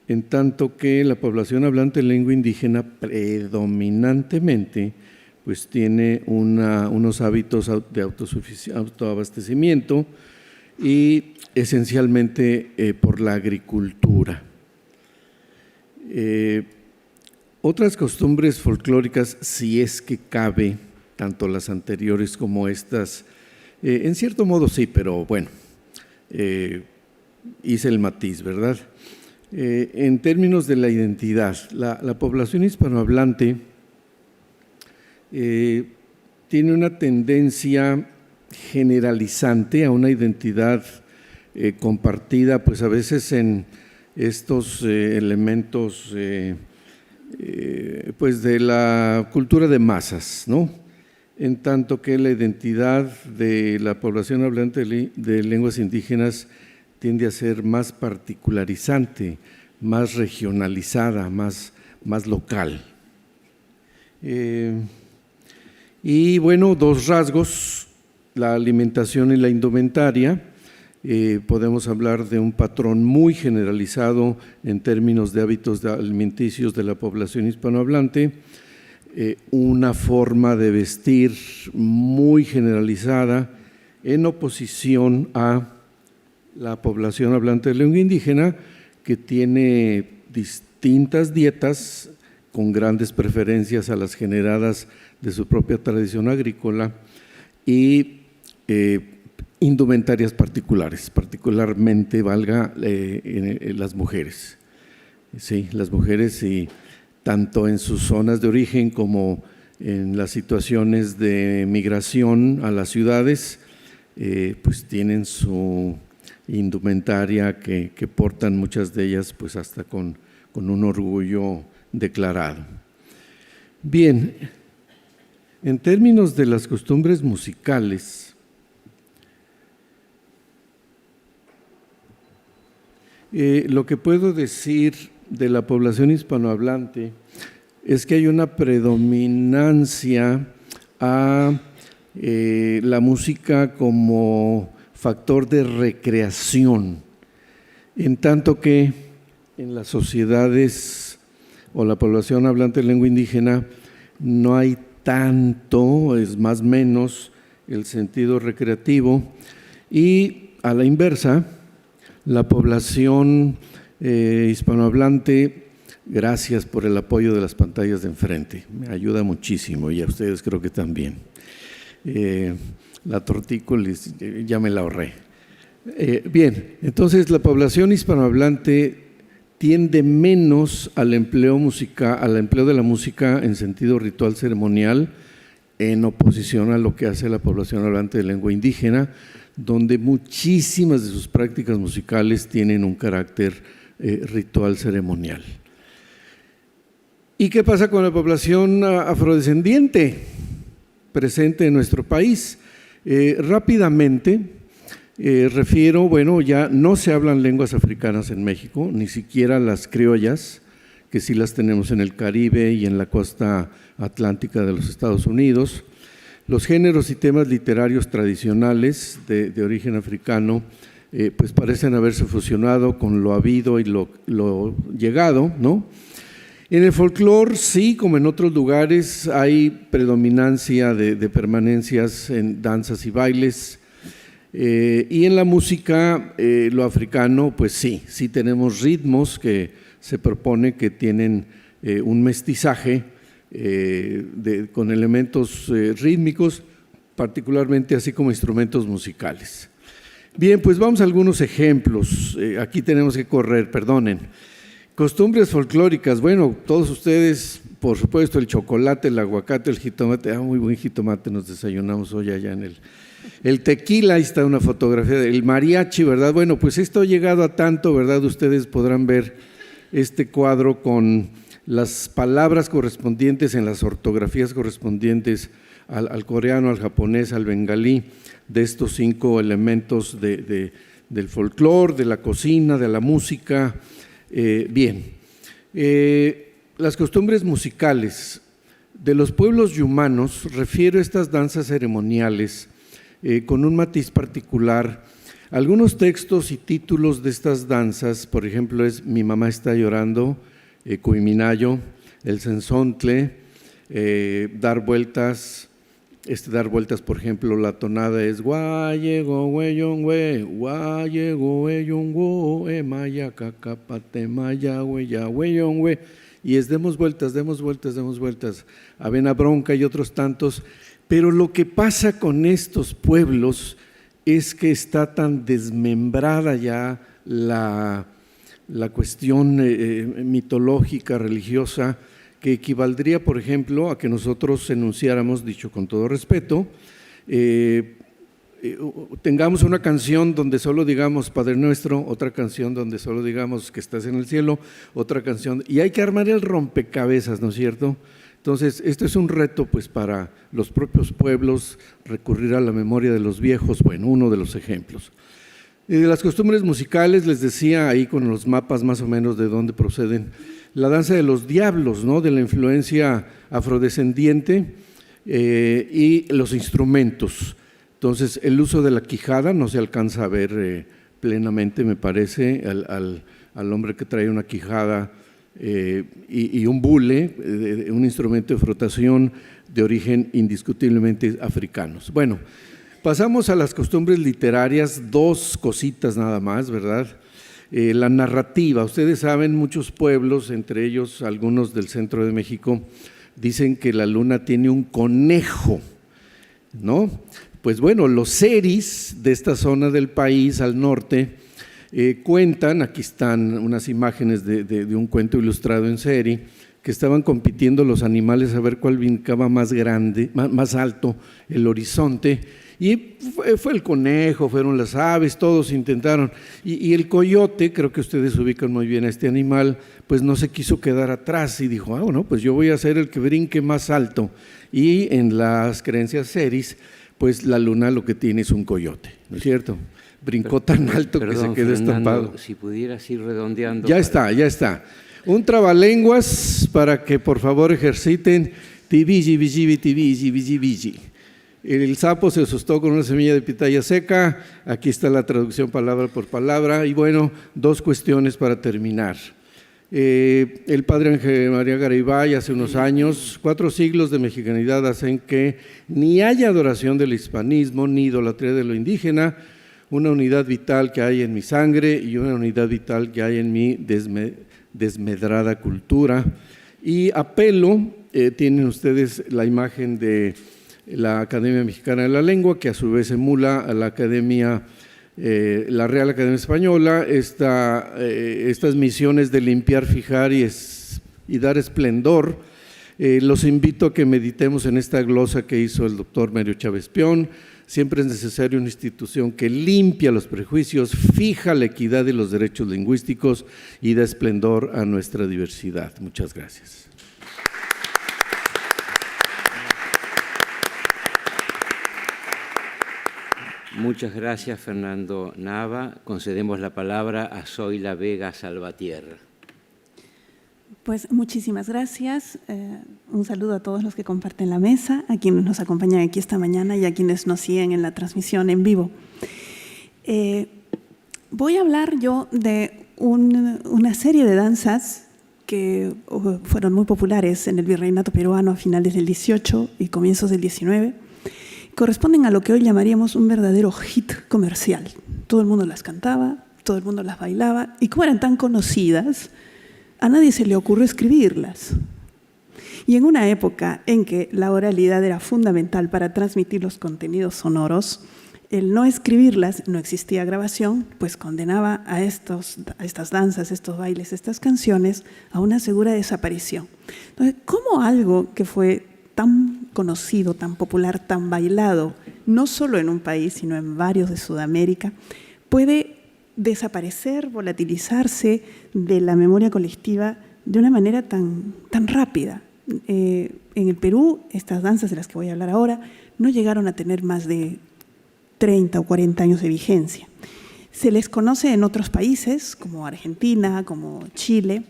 en tanto que la población hablante de lengua indígena predominantemente pues tiene unos hábitos de autoabastecimiento y esencialmente por la agricultura. Otras costumbres folclóricas, si es que cabe, tanto las anteriores como estas, en cierto modo sí, pero bueno, hice el matiz, ¿verdad? En términos de la identidad, la población hispanohablante tiene una tendencia generalizante a una identidad compartida, pues a veces en estos elementos pues de la cultura de masas, ¿no? En tanto que la identidad de la población hablante de lenguas indígenas tiende a ser más particularizante, más regionalizada, más local. Y bueno, dos rasgos, la alimentación y la indumentaria. Podemos hablar de un patrón muy generalizado en términos de hábitos alimenticios de la población hispanohablante, una forma de vestir muy generalizada en oposición a la población hablante de lengua indígena, que tiene distintas dietas con grandes preferencias a las generadas de su propia tradición agrícola y indumentarias particulares, particularmente valga en las mujeres. Sí, las mujeres, y tanto en sus zonas de origen como en las situaciones de migración a las ciudades, pues tienen su indumentaria que portan muchas de ellas pues hasta con un orgullo declarado. Bien, en términos de las costumbres musicales, lo que puedo decir de la población hispanohablante es que hay una predominancia a la música como factor de recreación, en tanto que en las sociedades o la población hablante de lengua indígena no hay tanto, es más o menos el sentido recreativo. Y a la inversa, la población hispanohablante, gracias por el apoyo de las pantallas de enfrente, me ayuda muchísimo y a ustedes creo que también. La tortícolis ya me la ahorré. Bien, entonces la población hispanohablante tiende menos al empleo de la música en sentido ritual ceremonial, en oposición a lo que hace la población hablante de lengua indígena, donde muchísimas de sus prácticas musicales tienen un carácter ritual ceremonial. ¿Y qué pasa con la población afrodescendiente presente en nuestro país? Rápidamente refiero, bueno, ya no se hablan lenguas africanas en México, ni siquiera las criollas, que sí las tenemos en el Caribe y en la costa atlántica de los Estados Unidos. Los géneros y temas literarios tradicionales de origen africano pues parecen haberse fusionado con lo habido y lo llegado, ¿no? En el folclore, sí, como en otros lugares, hay predominancia de permanencias en danzas y bailes. Y en la música, lo africano, pues sí tenemos ritmos que se propone que tienen un mestizaje con elementos rítmicos, particularmente así como instrumentos musicales. Bien, pues vamos a algunos ejemplos. Aquí tenemos que correr, perdonen. Costumbres folclóricas, bueno, todos ustedes, por supuesto, el chocolate, el aguacate, el jitomate, muy buen jitomate nos desayunamos hoy allá en el tequila, ahí está una fotografía del mariachi, ¿verdad? Bueno, pues esto ha llegado a tanto, ¿verdad? Ustedes podrán ver este cuadro con las palabras correspondientes en las ortografías correspondientes al coreano, al japonés, al bengalí, de estos 5 elementos del folclore, de la cocina, de la música. Bien, las costumbres musicales de los pueblos yumanos, refiero a estas danzas ceremoniales con un matiz particular. Algunos textos y títulos de estas danzas, por ejemplo, es Mi mamá está llorando, Cuiminayo, El Sensontle, dar vueltas, por ejemplo, la tonada es Guayego, Weyongwe, Guayego, Weyongwo, Maya, Cacapate, Maya, Weya, Weyongwe, y es demos vueltas, Avena Bronca y otros tantos. Pero lo que pasa con estos pueblos es que está tan desmembrada ya la cuestión mitológica, religiosa, que equivaldría, por ejemplo, a que nosotros enunciáramos, dicho con todo respeto, tengamos una canción donde solo digamos Padre Nuestro, otra canción donde solo digamos que estás en el cielo, otra canción, y hay que armar el rompecabezas, ¿no es cierto? Entonces, este es un reto pues para los propios pueblos, recurrir a la memoria de los viejos, bueno, uno de los ejemplos. De las costumbres musicales, les decía ahí con los mapas más o menos de dónde proceden, la danza de los diablos, ¿no? De la influencia afrodescendiente y los instrumentos. Entonces, el uso de la quijada no se alcanza a ver plenamente, me parece, al hombre que trae una quijada y un bule, un instrumento de frotación de origen indiscutiblemente africanos. Bueno, pasamos a las costumbres literarias, 2 cositas nada más, ¿verdad? La narrativa, ustedes saben, muchos pueblos, entre ellos algunos del centro de México, dicen que la luna tiene un conejo, ¿no? Pues bueno, los seris de esta zona del país al norte cuentan, aquí están unas imágenes de un cuento ilustrado en serie, que estaban compitiendo los animales a ver cuál brincaba más grande, más alto el horizonte, y fue el conejo, fueron las aves, todos intentaron, y el coyote, creo que ustedes ubican muy bien a este animal, pues no se quiso quedar atrás y dijo, bueno, pues yo voy a ser el que brinque más alto, y en las creencias seris, pues la luna lo que tiene es un coyote, ¿no es cierto? Brincó tan alto que se quedó estampado. Si pudieras ir redondeando. Ya está. Un trabalenguas para que por favor ejerciten. Tibiji, biji, tibiji, biji, biji. El sapo se asustó con una semilla de pitaya seca. Aquí está la traducción palabra por palabra. Y bueno, 2 cuestiones para terminar. El padre Ángel María Garibay hace unos años, 4 siglos de mexicanidad hacen que ni haya adoración del hispanismo ni idolatría de lo indígena, una unidad vital que hay en mi sangre y una unidad vital que hay en mi desmedrada cultura. Y apelo, tienen ustedes la imagen de la Academia Mexicana de la Lengua, que a su vez emula a la Academia, la Real Academia Española, estas misiones de limpiar, fijar y dar esplendor. Los invito a que meditemos en esta glosa que hizo el doctor Mario Chávez Pion. Siempre es necesaria una institución que limpia los prejuicios, fija la equidad y los derechos lingüísticos y da esplendor a nuestra diversidad. Muchas gracias. Muchas gracias, Fernando Nava. Concedemos la palabra a Zoila Vega Salvatierra. Pues muchísimas gracias. Un saludo a todos los que comparten la mesa, a quienes nos acompañan aquí esta mañana y a quienes nos siguen en la transmisión en vivo. Voy a hablar yo de una serie de danzas que fueron muy populares en el virreinato peruano a finales del 18 y comienzos del 19. Corresponden a lo que hoy llamaríamos un verdadero hit comercial. Todo el mundo las cantaba, todo el mundo las bailaba, y como eran tan conocidas, a nadie se le ocurrió escribirlas. Y en una época en que la oralidad era fundamental para transmitir los contenidos sonoros, el no escribirlas, no existía grabación, pues condenaba a estas danzas, estos bailes, estas canciones a una segura desaparición. Entonces, ¿cómo algo que fue tan conocido, tan popular, tan bailado, no solo en un país, sino en varios de Sudamérica, puede desaparecer, volatilizarse de la memoria colectiva de una manera tan rápida? En el Perú, estas danzas de las que voy a hablar ahora no llegaron a tener más de 30 o 40 años de vigencia. Se les conoce en otros países, como Argentina, como Chile.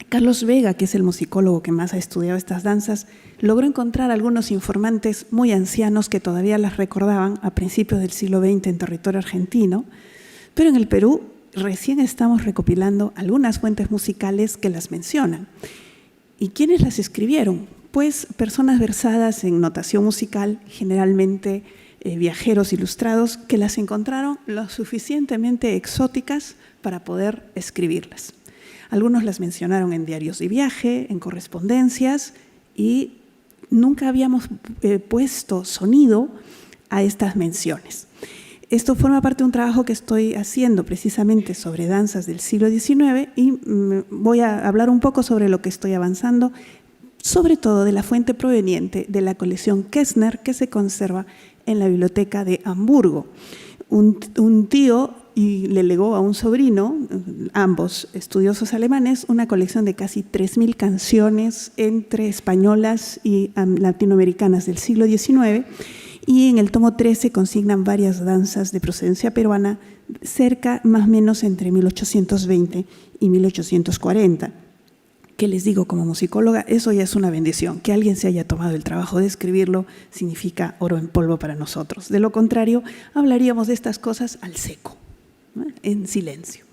Carlos Vega, que es el musicólogo que más ha estudiado estas danzas, logró encontrar algunos informantes muy ancianos que todavía las recordaban a principios del siglo XX en territorio argentino, pero en el Perú recién estamos recopilando algunas fuentes musicales que las mencionan. ¿Y quiénes las escribieron? Pues personas versadas en notación musical, generalmente viajeros ilustrados, que las encontraron lo suficientemente exóticas para poder escribirlas. Algunos las mencionaron en diarios de viaje, en correspondencias, y nunca habíamos puesto sonido a estas menciones. Esto forma parte de un trabajo que estoy haciendo precisamente sobre danzas del siglo XIX y voy a hablar un poco sobre lo que estoy avanzando, sobre todo de la fuente proveniente de la colección Kessner que se conserva en la biblioteca de Hamburgo. Un tío y le legó a un sobrino, ambos estudiosos alemanes, una colección de casi 3.000 canciones entre españolas y latinoamericanas del siglo XIX, y en el tomo 3 se consignan varias danzas de procedencia peruana cerca, más o menos, entre 1820 y 1840. ¿Qué les digo como musicóloga? Eso ya es una bendición. Que alguien se haya tomado el trabajo de escribirlo significa oro en polvo para nosotros. De lo contrario, hablaríamos de estas cosas al seco, ¿no? En silencio.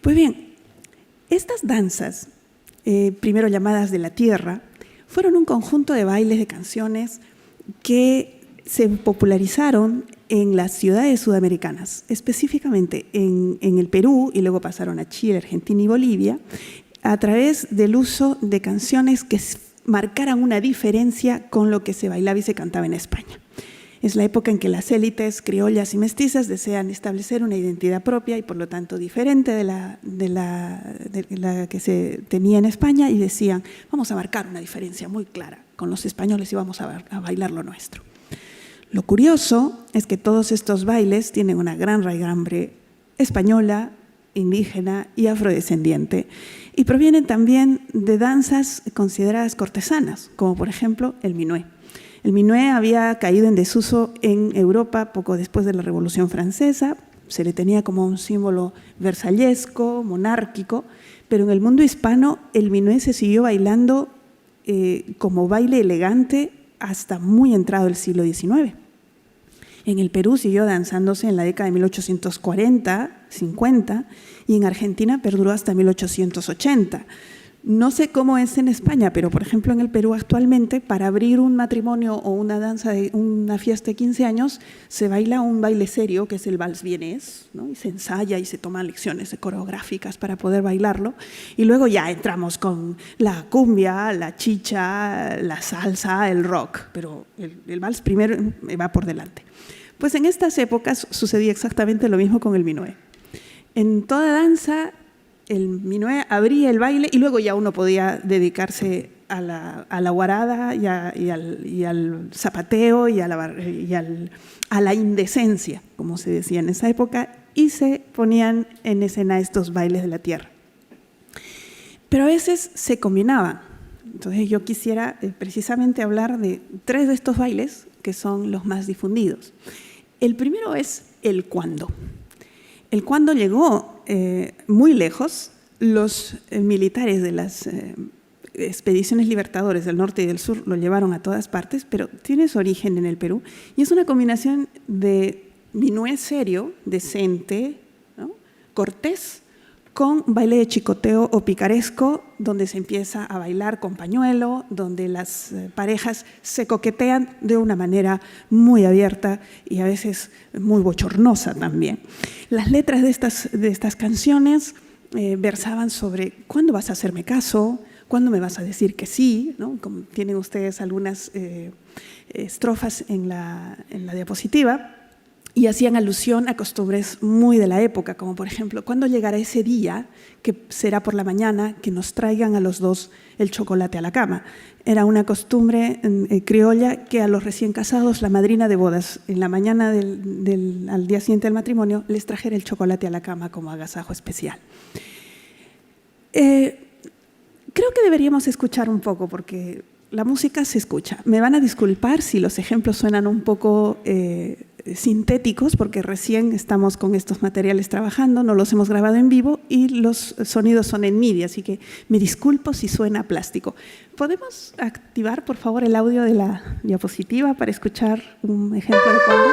Pues bien, estas danzas, primero llamadas de la tierra, fueron un conjunto de bailes, de canciones que se popularizaron en las ciudades sudamericanas, específicamente en el Perú, y luego pasaron a Chile, Argentina y Bolivia, a través del uso de canciones que marcaran una diferencia con lo que se bailaba y se cantaba en España. Es la época en que las élites criollas y mestizas desean establecer una identidad propia y por lo tanto diferente de la que se tenía en España, y decían, vamos a marcar una diferencia muy clara con los españoles y vamos a bailar lo nuestro. Lo curioso es que todos estos bailes tienen una gran raigambre española, indígena y afrodescendiente, y provienen también de danzas consideradas cortesanas, como por ejemplo el minué. El minué había caído en desuso en Europa poco después de la Revolución Francesa, se le tenía como un símbolo versallesco, monárquico, pero en el mundo hispano el minué se siguió bailando como baile elegante hasta muy entrado el siglo XIX. En el Perú siguió danzándose en la década de 1840, 50, y en Argentina perduró hasta 1880. No sé cómo es en España, pero por ejemplo en el Perú actualmente, para abrir un matrimonio o una danza, una fiesta de 15 años, se baila un baile serio, que es el vals vienés, ¿no? Y se ensaya y se toman lecciones coreográficas para poder bailarlo. Y luego ya entramos con la cumbia, la chicha, la salsa, el rock, pero el vals primero va por delante. Pues en estas épocas sucedía exactamente lo mismo con el minué. En toda danza, el minué abría el baile y luego ya uno podía dedicarse a la guarada y al zapateo y a la indecencia, como se decía en esa época, y se ponían en escena estos bailes de la tierra. Pero a veces se combinaban. Entonces yo quisiera precisamente hablar de 3 de estos bailes que son los más difundidos. El primero es el cuando. El cuando llegó muy lejos. Los militares de las expediciones libertadores del norte y del sur lo llevaron a todas partes, pero tiene su origen en el Perú y es una combinación de minué serio, decente, ¿no? Cortés, con baile de chicoteo o picaresco, donde se empieza a bailar con pañuelo, donde las parejas se coquetean de una manera muy abierta y a veces muy bochornosa también. Las letras de estas canciones versaban sobre ¿cuándo vas a hacerme caso? ¿Cuándo me vas a decir que sí? ¿No? Como tienen ustedes algunas estrofas en la diapositiva. Y hacían alusión a costumbres muy de la época, como por ejemplo, ¿cuándo llegará ese día, que será por la mañana, que nos traigan a los dos el chocolate a la cama? Era una costumbre criolla que a los recién casados, la madrina de bodas, en la mañana al día siguiente del matrimonio, les trajera el chocolate a la cama como agasajo especial. Creo que deberíamos escuchar un poco, porque la música se escucha. Me van a disculpar si los ejemplos suenan un poco sintéticos, porque recién estamos con estos materiales trabajando, no los hemos grabado en vivo y los sonidos son en MIDI, así que me disculpo si suena plástico. ¿Podemos activar, por favor, el audio de la diapositiva para escuchar un ejemplo de cuando?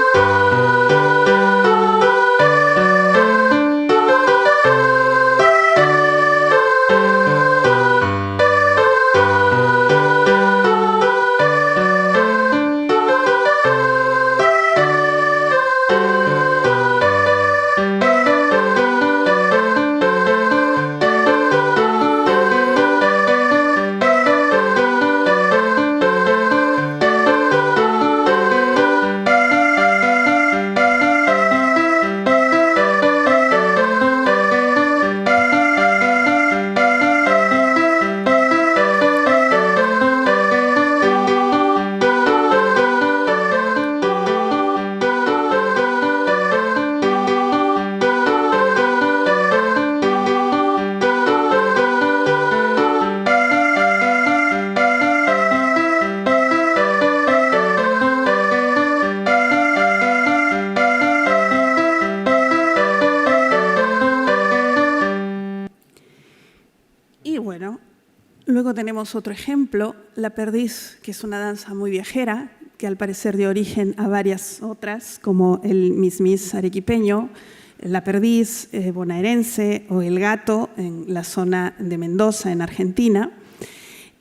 Luego tenemos otro ejemplo, la perdiz, que es una danza muy viajera, que al parecer dio origen a varias otras, como el mismis arequipeño, la perdiz bonaerense o el gato en la zona de Mendoza, en Argentina.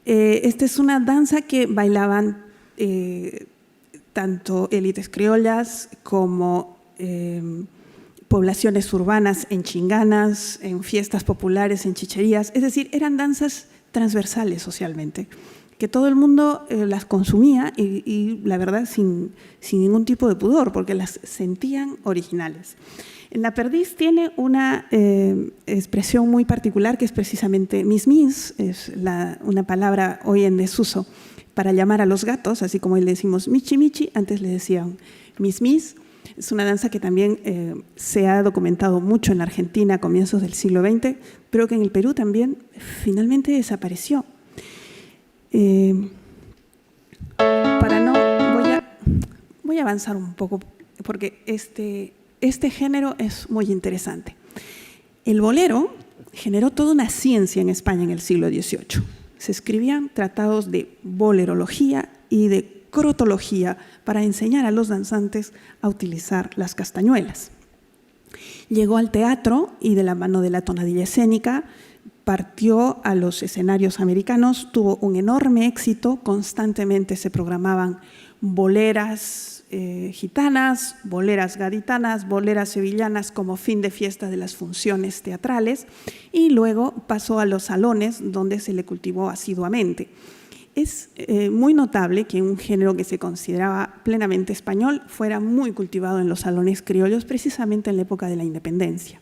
Esta es una danza que bailaban tanto élites criollas como poblaciones urbanas en chinganas, en fiestas populares, en chicherías. Es decir, eran danzas transversales socialmente, que todo el mundo las consumía y la verdad sin ningún tipo de pudor, porque las sentían originales. La perdiz tiene una expresión muy particular que es precisamente mismis, es una palabra hoy en desuso para llamar a los gatos, así como le decimos michi michi, antes le decían mismis. Es una danza que también se ha documentado mucho en Argentina a comienzos del siglo XX, pero que en el Perú también finalmente desapareció. Voy a avanzar un poco, porque este género es muy interesante. El bolero generó toda una ciencia en España en el siglo XVIII. Se escribían tratados de bolerología y de crotología para enseñar a los danzantes a utilizar las castañuelas. Llegó al teatro y de la mano de la tonadilla escénica partió a los escenarios americanos, tuvo un enorme éxito, constantemente se programaban boleras gitanas, boleras gaditanas, boleras sevillanas como fin de fiesta de las funciones teatrales, y luego pasó a los salones donde se le cultivó asiduamente. Es muy notable que un género que se consideraba plenamente español fuera muy cultivado en los salones criollos precisamente en la época de la independencia.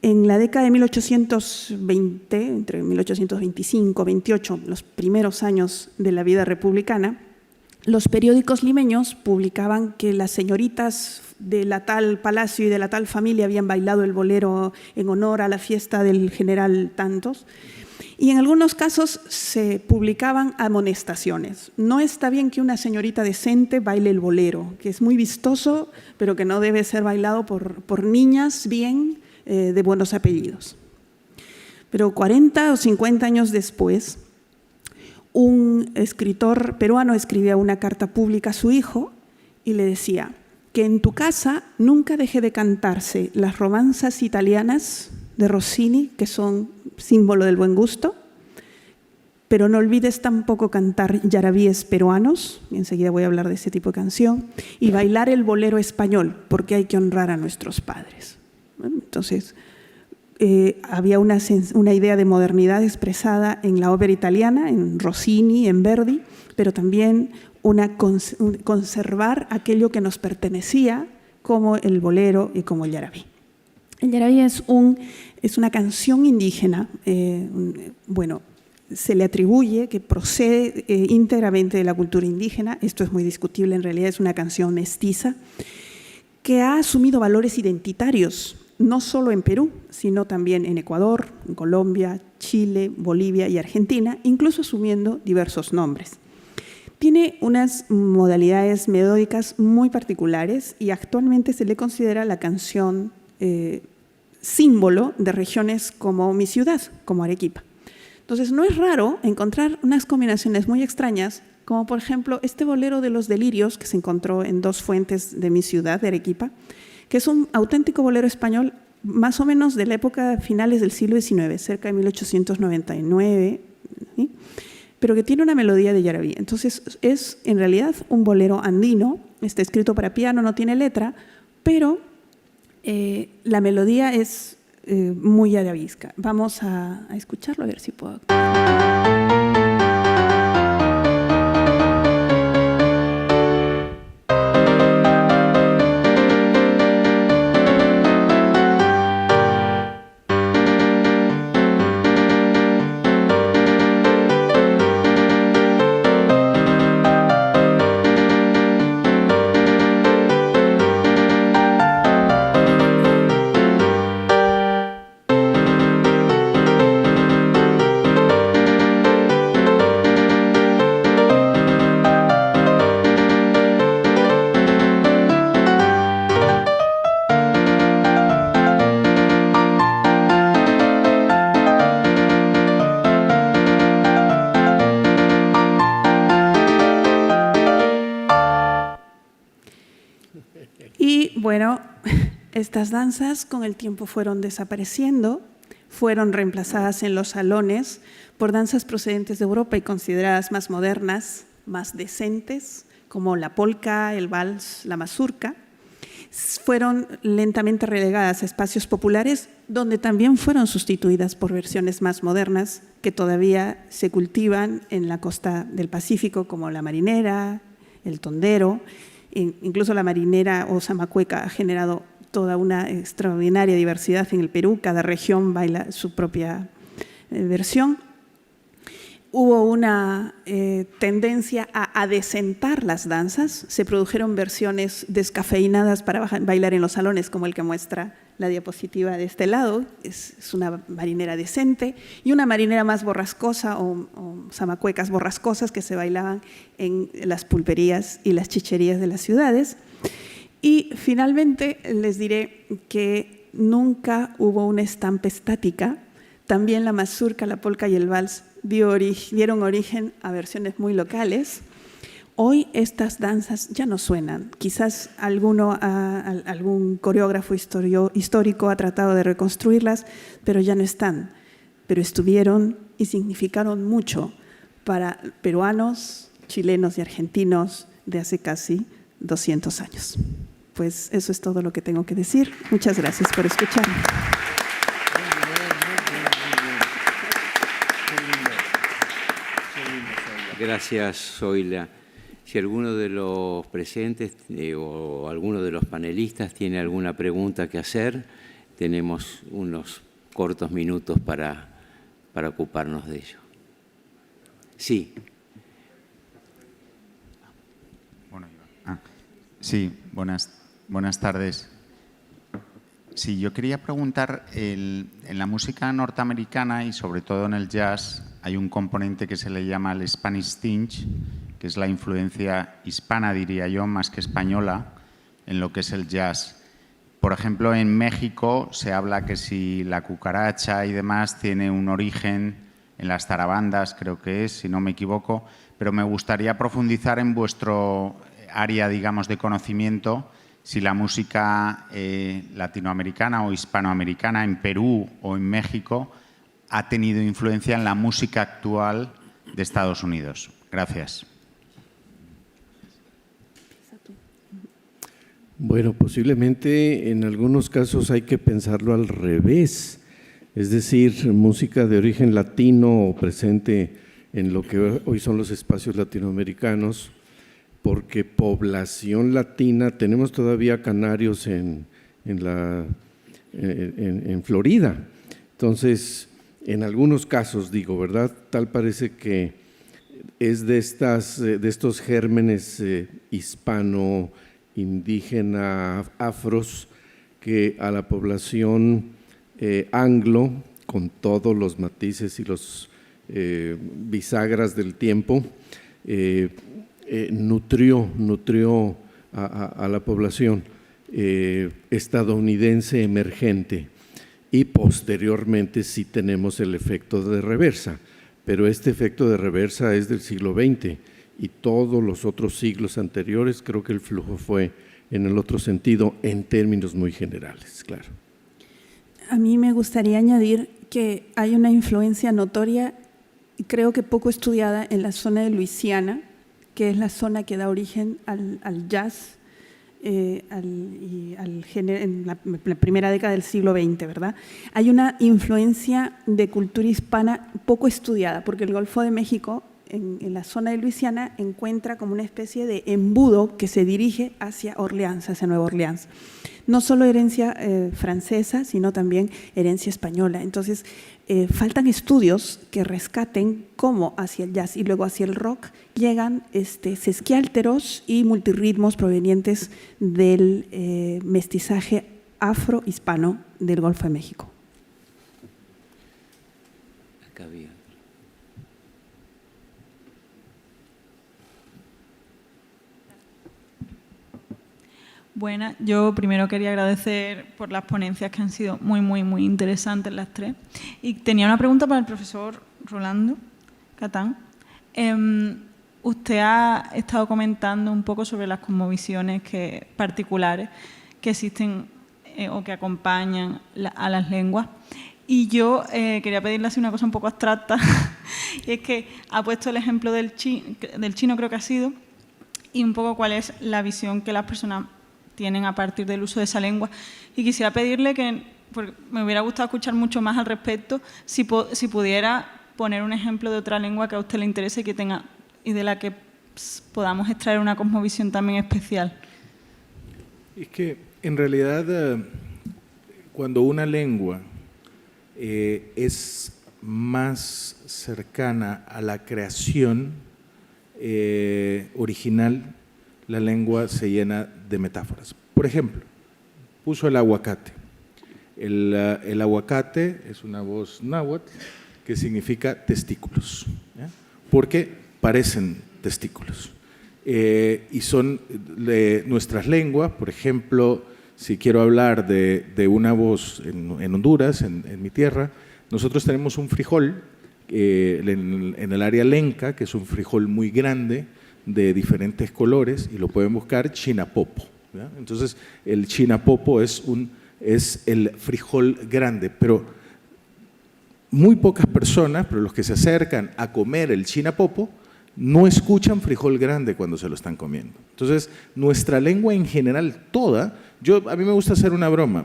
En la década de 1820, entre 1825 y 1828, los primeros años de la vida republicana, los periódicos limeños publicaban que las señoritas de la tal palacio y de la tal familia habían bailado el bolero en honor a la fiesta del general tantos, y en algunos casos se publicaban amonestaciones. No está bien que una señorita decente baile el bolero, que es muy vistoso, pero que no debe ser bailado por niñas bien de buenos apellidos. Pero 40 o 50 años después, un escritor peruano escribía una carta pública a su hijo y le decía que en tu casa nunca deje de cantarse las romanzas italianas de Rossini, que son símbolo del buen gusto, pero no olvides tampoco cantar yarabíes peruanos, y enseguida voy a hablar de ese tipo de canción, y bailar el bolero español, porque hay que honrar a nuestros padres. Entonces, había una idea de modernidad expresada en la ópera italiana, en Rossini, en Verdi, pero también conservar aquello que nos pertenecía, como el bolero y como el yarabí. El yarabí es una canción indígena, se le atribuye que procede íntegramente de la cultura indígena. Esto es muy discutible, en realidad es una canción mestiza que ha asumido valores identitarios, no solo en Perú, sino también en Ecuador, en Colombia, Chile, Bolivia y Argentina, incluso asumiendo diversos nombres. Tiene unas modalidades melódicas muy particulares y actualmente se le considera la canción símbolo de regiones como mi ciudad, como Arequipa. Entonces, no es raro encontrar unas combinaciones muy extrañas, como por ejemplo este bolero de los delirios que se encontró en dos fuentes de mi ciudad, de Arequipa, que es un auténtico bolero español más o menos de la época finales del siglo XIX, cerca de 1899, ¿sí? Pero que tiene una melodía de yarabí. Entonces, es en realidad un bolero andino, está escrito para piano, no tiene letra, pero la melodía es muy yarabisca. Vamos a escucharlo, a ver si puedo. Y bueno, estas danzas con el tiempo fueron desapareciendo, fueron reemplazadas en los salones por danzas procedentes de Europa y consideradas más modernas, más decentes, como la polka, el vals, la mazurca. Fueron lentamente relegadas a espacios populares, donde también fueron sustituidas por versiones más modernas que todavía se cultivan en la costa del Pacífico, como la marinera, el tondero. Incluso la marinera o zamacueca ha generado toda una extraordinaria diversidad en el Perú. Cada región baila su propia versión. Hubo una tendencia a adecentar las danzas. Se produjeron versiones descafeinadas para bailar en los salones, como el que muestra la diapositiva de este lado. Es una marinera decente, y una marinera más borrascosa o zamacuecas borrascosas que se bailaban en las pulperías y las chicherías de las ciudades. Y finalmente les diré que nunca hubo una estampa estática. También la mazurca, la polka y el vals dieron origen a versiones muy locales. Hoy estas danzas ya no suenan. Quizás algún coreógrafo histórico ha tratado de reconstruirlas, pero ya no están. Pero estuvieron y significaron mucho para peruanos, chilenos y argentinos de hace casi 200 años. Pues eso es todo lo que tengo que decir. Muchas gracias por escucharme. Gracias, Zoila. Si alguno de los presentes o alguno de los panelistas tiene alguna pregunta que hacer, tenemos unos cortos minutos para ocuparnos de ello. Sí. Sí, buenas tardes. Sí, yo quería preguntar, en la música norteamericana y sobre todo en el jazz hay un componente que se le llama el Spanish tinge, que es la influencia hispana, diría yo, más que española, en lo que es el jazz. Por ejemplo, en México se habla que si la cucaracha y demás tiene un origen en las zarabandas, creo que es, si no me equivoco, pero me gustaría profundizar en vuestro área, digamos, de conocimiento, si la música latinoamericana o hispanoamericana en Perú o en México ha tenido influencia en la música actual de Estados Unidos. Gracias. Bueno, posiblemente en algunos casos hay que pensarlo al revés, es decir, música de origen latino o presente en lo que hoy son los espacios latinoamericanos, porque población latina, tenemos todavía canarios en Florida. Entonces, en algunos casos, digo, ¿verdad? Tal parece que es de estos gérmenes hispano, indígena, afros, que a la población anglo, con todos los matices y los bisagras del tiempo, nutrió a la población estadounidense emergente, y posteriormente sí tenemos el efecto de reversa, pero este efecto de reversa es del siglo XX y todos los otros siglos anteriores creo que el flujo fue en el otro sentido en términos muy generales, claro. A mí me gustaría añadir que hay una influencia notoria y creo que poco estudiada en la zona de Luisiana, que es la zona que da origen al jazz al género en la primera década del siglo XX, ¿verdad? Hay una influencia de cultura hispana poco estudiada, porque el Golfo de México, en la zona de Luisiana, encuentra como una especie de embudo que se dirige hacia Orleans, hacia Nueva Orleans. No solo herencia francesa, sino también herencia española. Entonces, faltan estudios que rescaten cómo hacia el jazz y luego hacia el rock llegan sesquiálteros y multirritmos provenientes del mestizaje afro-hispano del Golfo de México. Acá había. Buenas, yo primero quería agradecer por las ponencias que han sido muy, muy, muy interesantes las tres. Y tenía una pregunta para el profesor Rolando Catán. Usted ha estado comentando un poco sobre las cosmovisiones particulares que existen o que acompañan a las lenguas. Y yo quería pedirle así una cosa un poco abstracta, y es que ha puesto el ejemplo del chino, creo que ha sido, y un poco cuál es la visión que las personas tienen a partir del uso de esa lengua. Y quisiera pedirle que, porque me hubiera gustado escuchar mucho más al respecto, si pudiera poner un ejemplo de otra lengua que a usted le interese y de la que podamos extraer una cosmovisión también especial. Es que en realidad cuando una lengua es más cercana a la creación original, la lengua se llena de metáforas. Por ejemplo, puso el aguacate. El aguacate es una voz náhuatl que significa testículos, ¿ya? Porque parecen testículos. Y son nuestras lenguas, por ejemplo, si quiero hablar de una voz en Honduras, en mi tierra, nosotros tenemos un frijol en el área lenca, que es un frijol muy grande, de diferentes colores y lo pueden buscar, chinapopo, ¿ya? Entonces, el chinapopo es el frijol grande, pero muy pocas personas, pero los que se acercan a comer el chinapopo, no escuchan frijol grande cuando se lo están comiendo. Entonces, nuestra lengua en general, toda, a mí me gusta hacer una broma.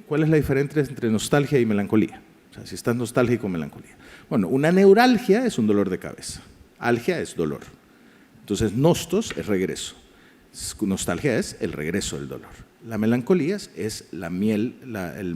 ¿Cuál es la diferencia entre nostalgia y melancolía? O sea, si estás nostálgico o melancolía. Bueno, una neuralgia es un dolor de cabeza. Algia es dolor. Entonces, nostos es regreso. Nostalgia es el regreso del dolor. La melancolía es la miel,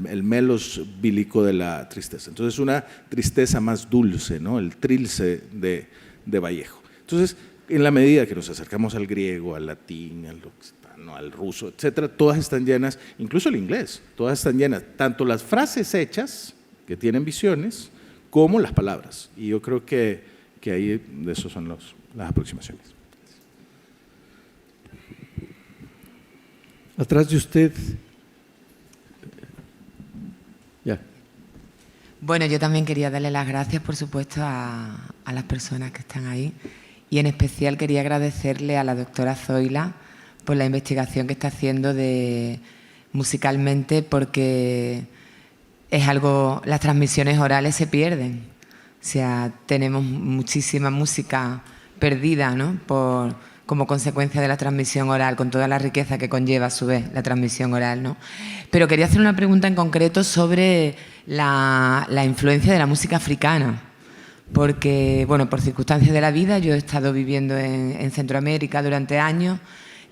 el melos bílico de la tristeza. Entonces, una tristeza más dulce, ¿no? El trilce de Vallejo. Entonces, en la medida que nos acercamos al griego, al latín, al occitano, al ruso, etcétera, todas están llenas, incluso el inglés, todas están llenas, tanto las frases hechas, que tienen visiones, como las palabras. Y yo creo que ahí de eso son las aproximaciones. Atrás de usted. Ya. Bueno, yo también quería darle las gracias, por supuesto, a las personas que están ahí y en especial quería agradecerle a la doctora Zoila por la investigación que está haciendo musicalmente, porque es algo, las transmisiones orales se pierden. O sea, tenemos muchísima música perdida, ¿no? Como consecuencia de la transmisión oral, con toda la riqueza que conlleva a su vez la transmisión oral, ¿no? Pero quería hacer una pregunta en concreto sobre la influencia de la música africana, porque, bueno, por circunstancias de la vida, yo he estado viviendo en Centroamérica durante años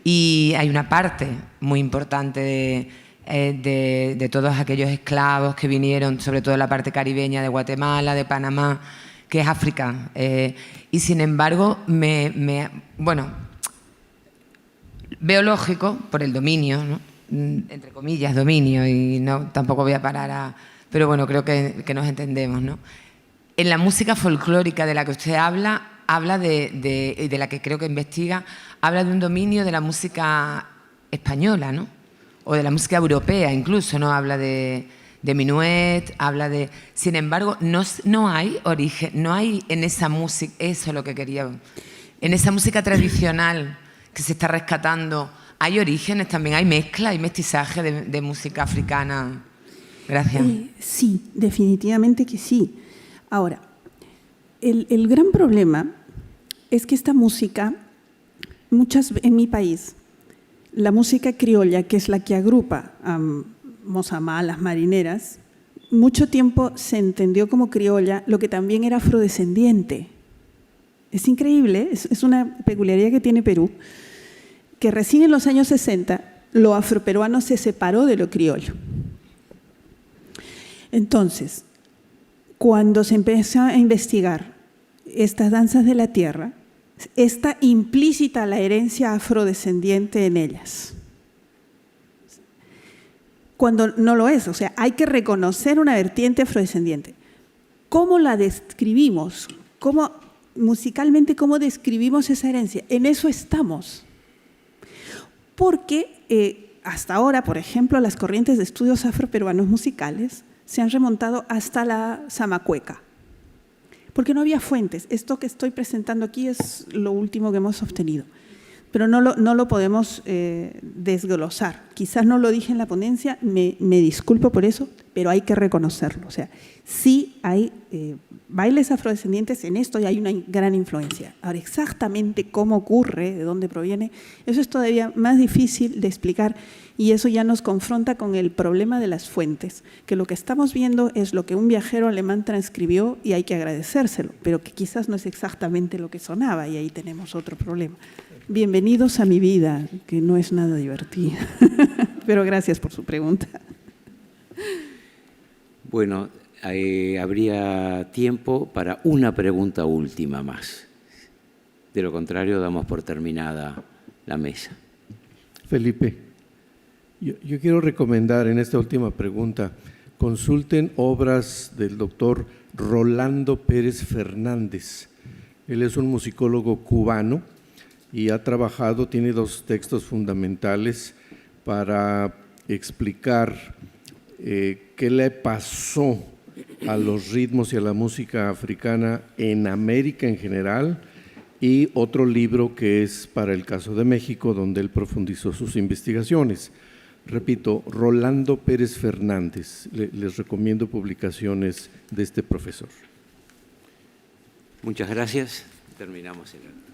y hay una parte muy importante de todos aquellos esclavos que vinieron, sobre todo de la parte caribeña de Guatemala, de Panamá, que es África. Y sin embargo, bueno, veo lógico, por el dominio, ¿no? Entre comillas, dominio, y no, tampoco voy a parar pero bueno, creo que nos entendemos, ¿no? En la música folclórica de la que usted habla de la que creo que investiga, habla de un dominio de la música española, ¿no? O de la música europea incluso, ¿no? Habla de minuet, habla de... Sin embargo, no hay origen, no hay en esa música, eso es lo que quería, en esa música tradicional que se está rescatando, ¿hay orígenes también? ¿Hay mezcla, hay mestizaje de música africana? Gracias. Sí, definitivamente que sí. Ahora, el gran problema es que esta música, en mi país, la música criolla, que es la que agrupa a Mozamá, las marineras, mucho tiempo se entendió como criolla lo que también era afrodescendiente. Es increíble, es una peculiaridad que tiene Perú, que recién en los años 60 lo afroperuano se separó de lo criollo. Entonces, cuando se empezó a investigar estas danzas de la tierra, está implícita la herencia afrodescendiente en ellas. Cuando no lo es, o sea, hay que reconocer una vertiente afrodescendiente. ¿Cómo la describimos? Musicalmente, ¿cómo describimos esa herencia? En eso estamos. Porque hasta ahora, por ejemplo, las corrientes de estudios afroperuanos musicales se han remontado hasta la Zamacueca, porque no había fuentes. Esto que estoy presentando aquí es lo último que hemos obtenido, pero no lo podemos desglosar. Quizás no lo dije en la ponencia, me disculpo por eso, pero hay que reconocerlo. O sea, sí hay bailes afrodescendientes en esto y hay una gran influencia. Ahora, exactamente cómo ocurre, de dónde proviene, eso es todavía más difícil de explicar y eso ya nos confronta con el problema de las fuentes, que lo que estamos viendo es lo que un viajero alemán transcribió y hay que agradecérselo, pero que quizás no es exactamente lo que sonaba y ahí tenemos otro problema. Bienvenidos a mi vida, que no es nada divertida, pero gracias por su pregunta. Bueno, habría tiempo para una pregunta última más. De lo contrario, damos por terminada la mesa. Felipe, yo quiero recomendar en esta última pregunta, consulten obras del doctor Rolando Pérez Fernández. Él es un musicólogo cubano y ha trabajado, tiene 2 textos fundamentales para explicar qué le pasó a los ritmos y a la música africana en América en general y otro libro que es para el caso de México, donde él profundizó sus investigaciones. Repito, Rolando Pérez Fernández. Les recomiendo publicaciones de este profesor. Muchas gracias. Terminamos el acto.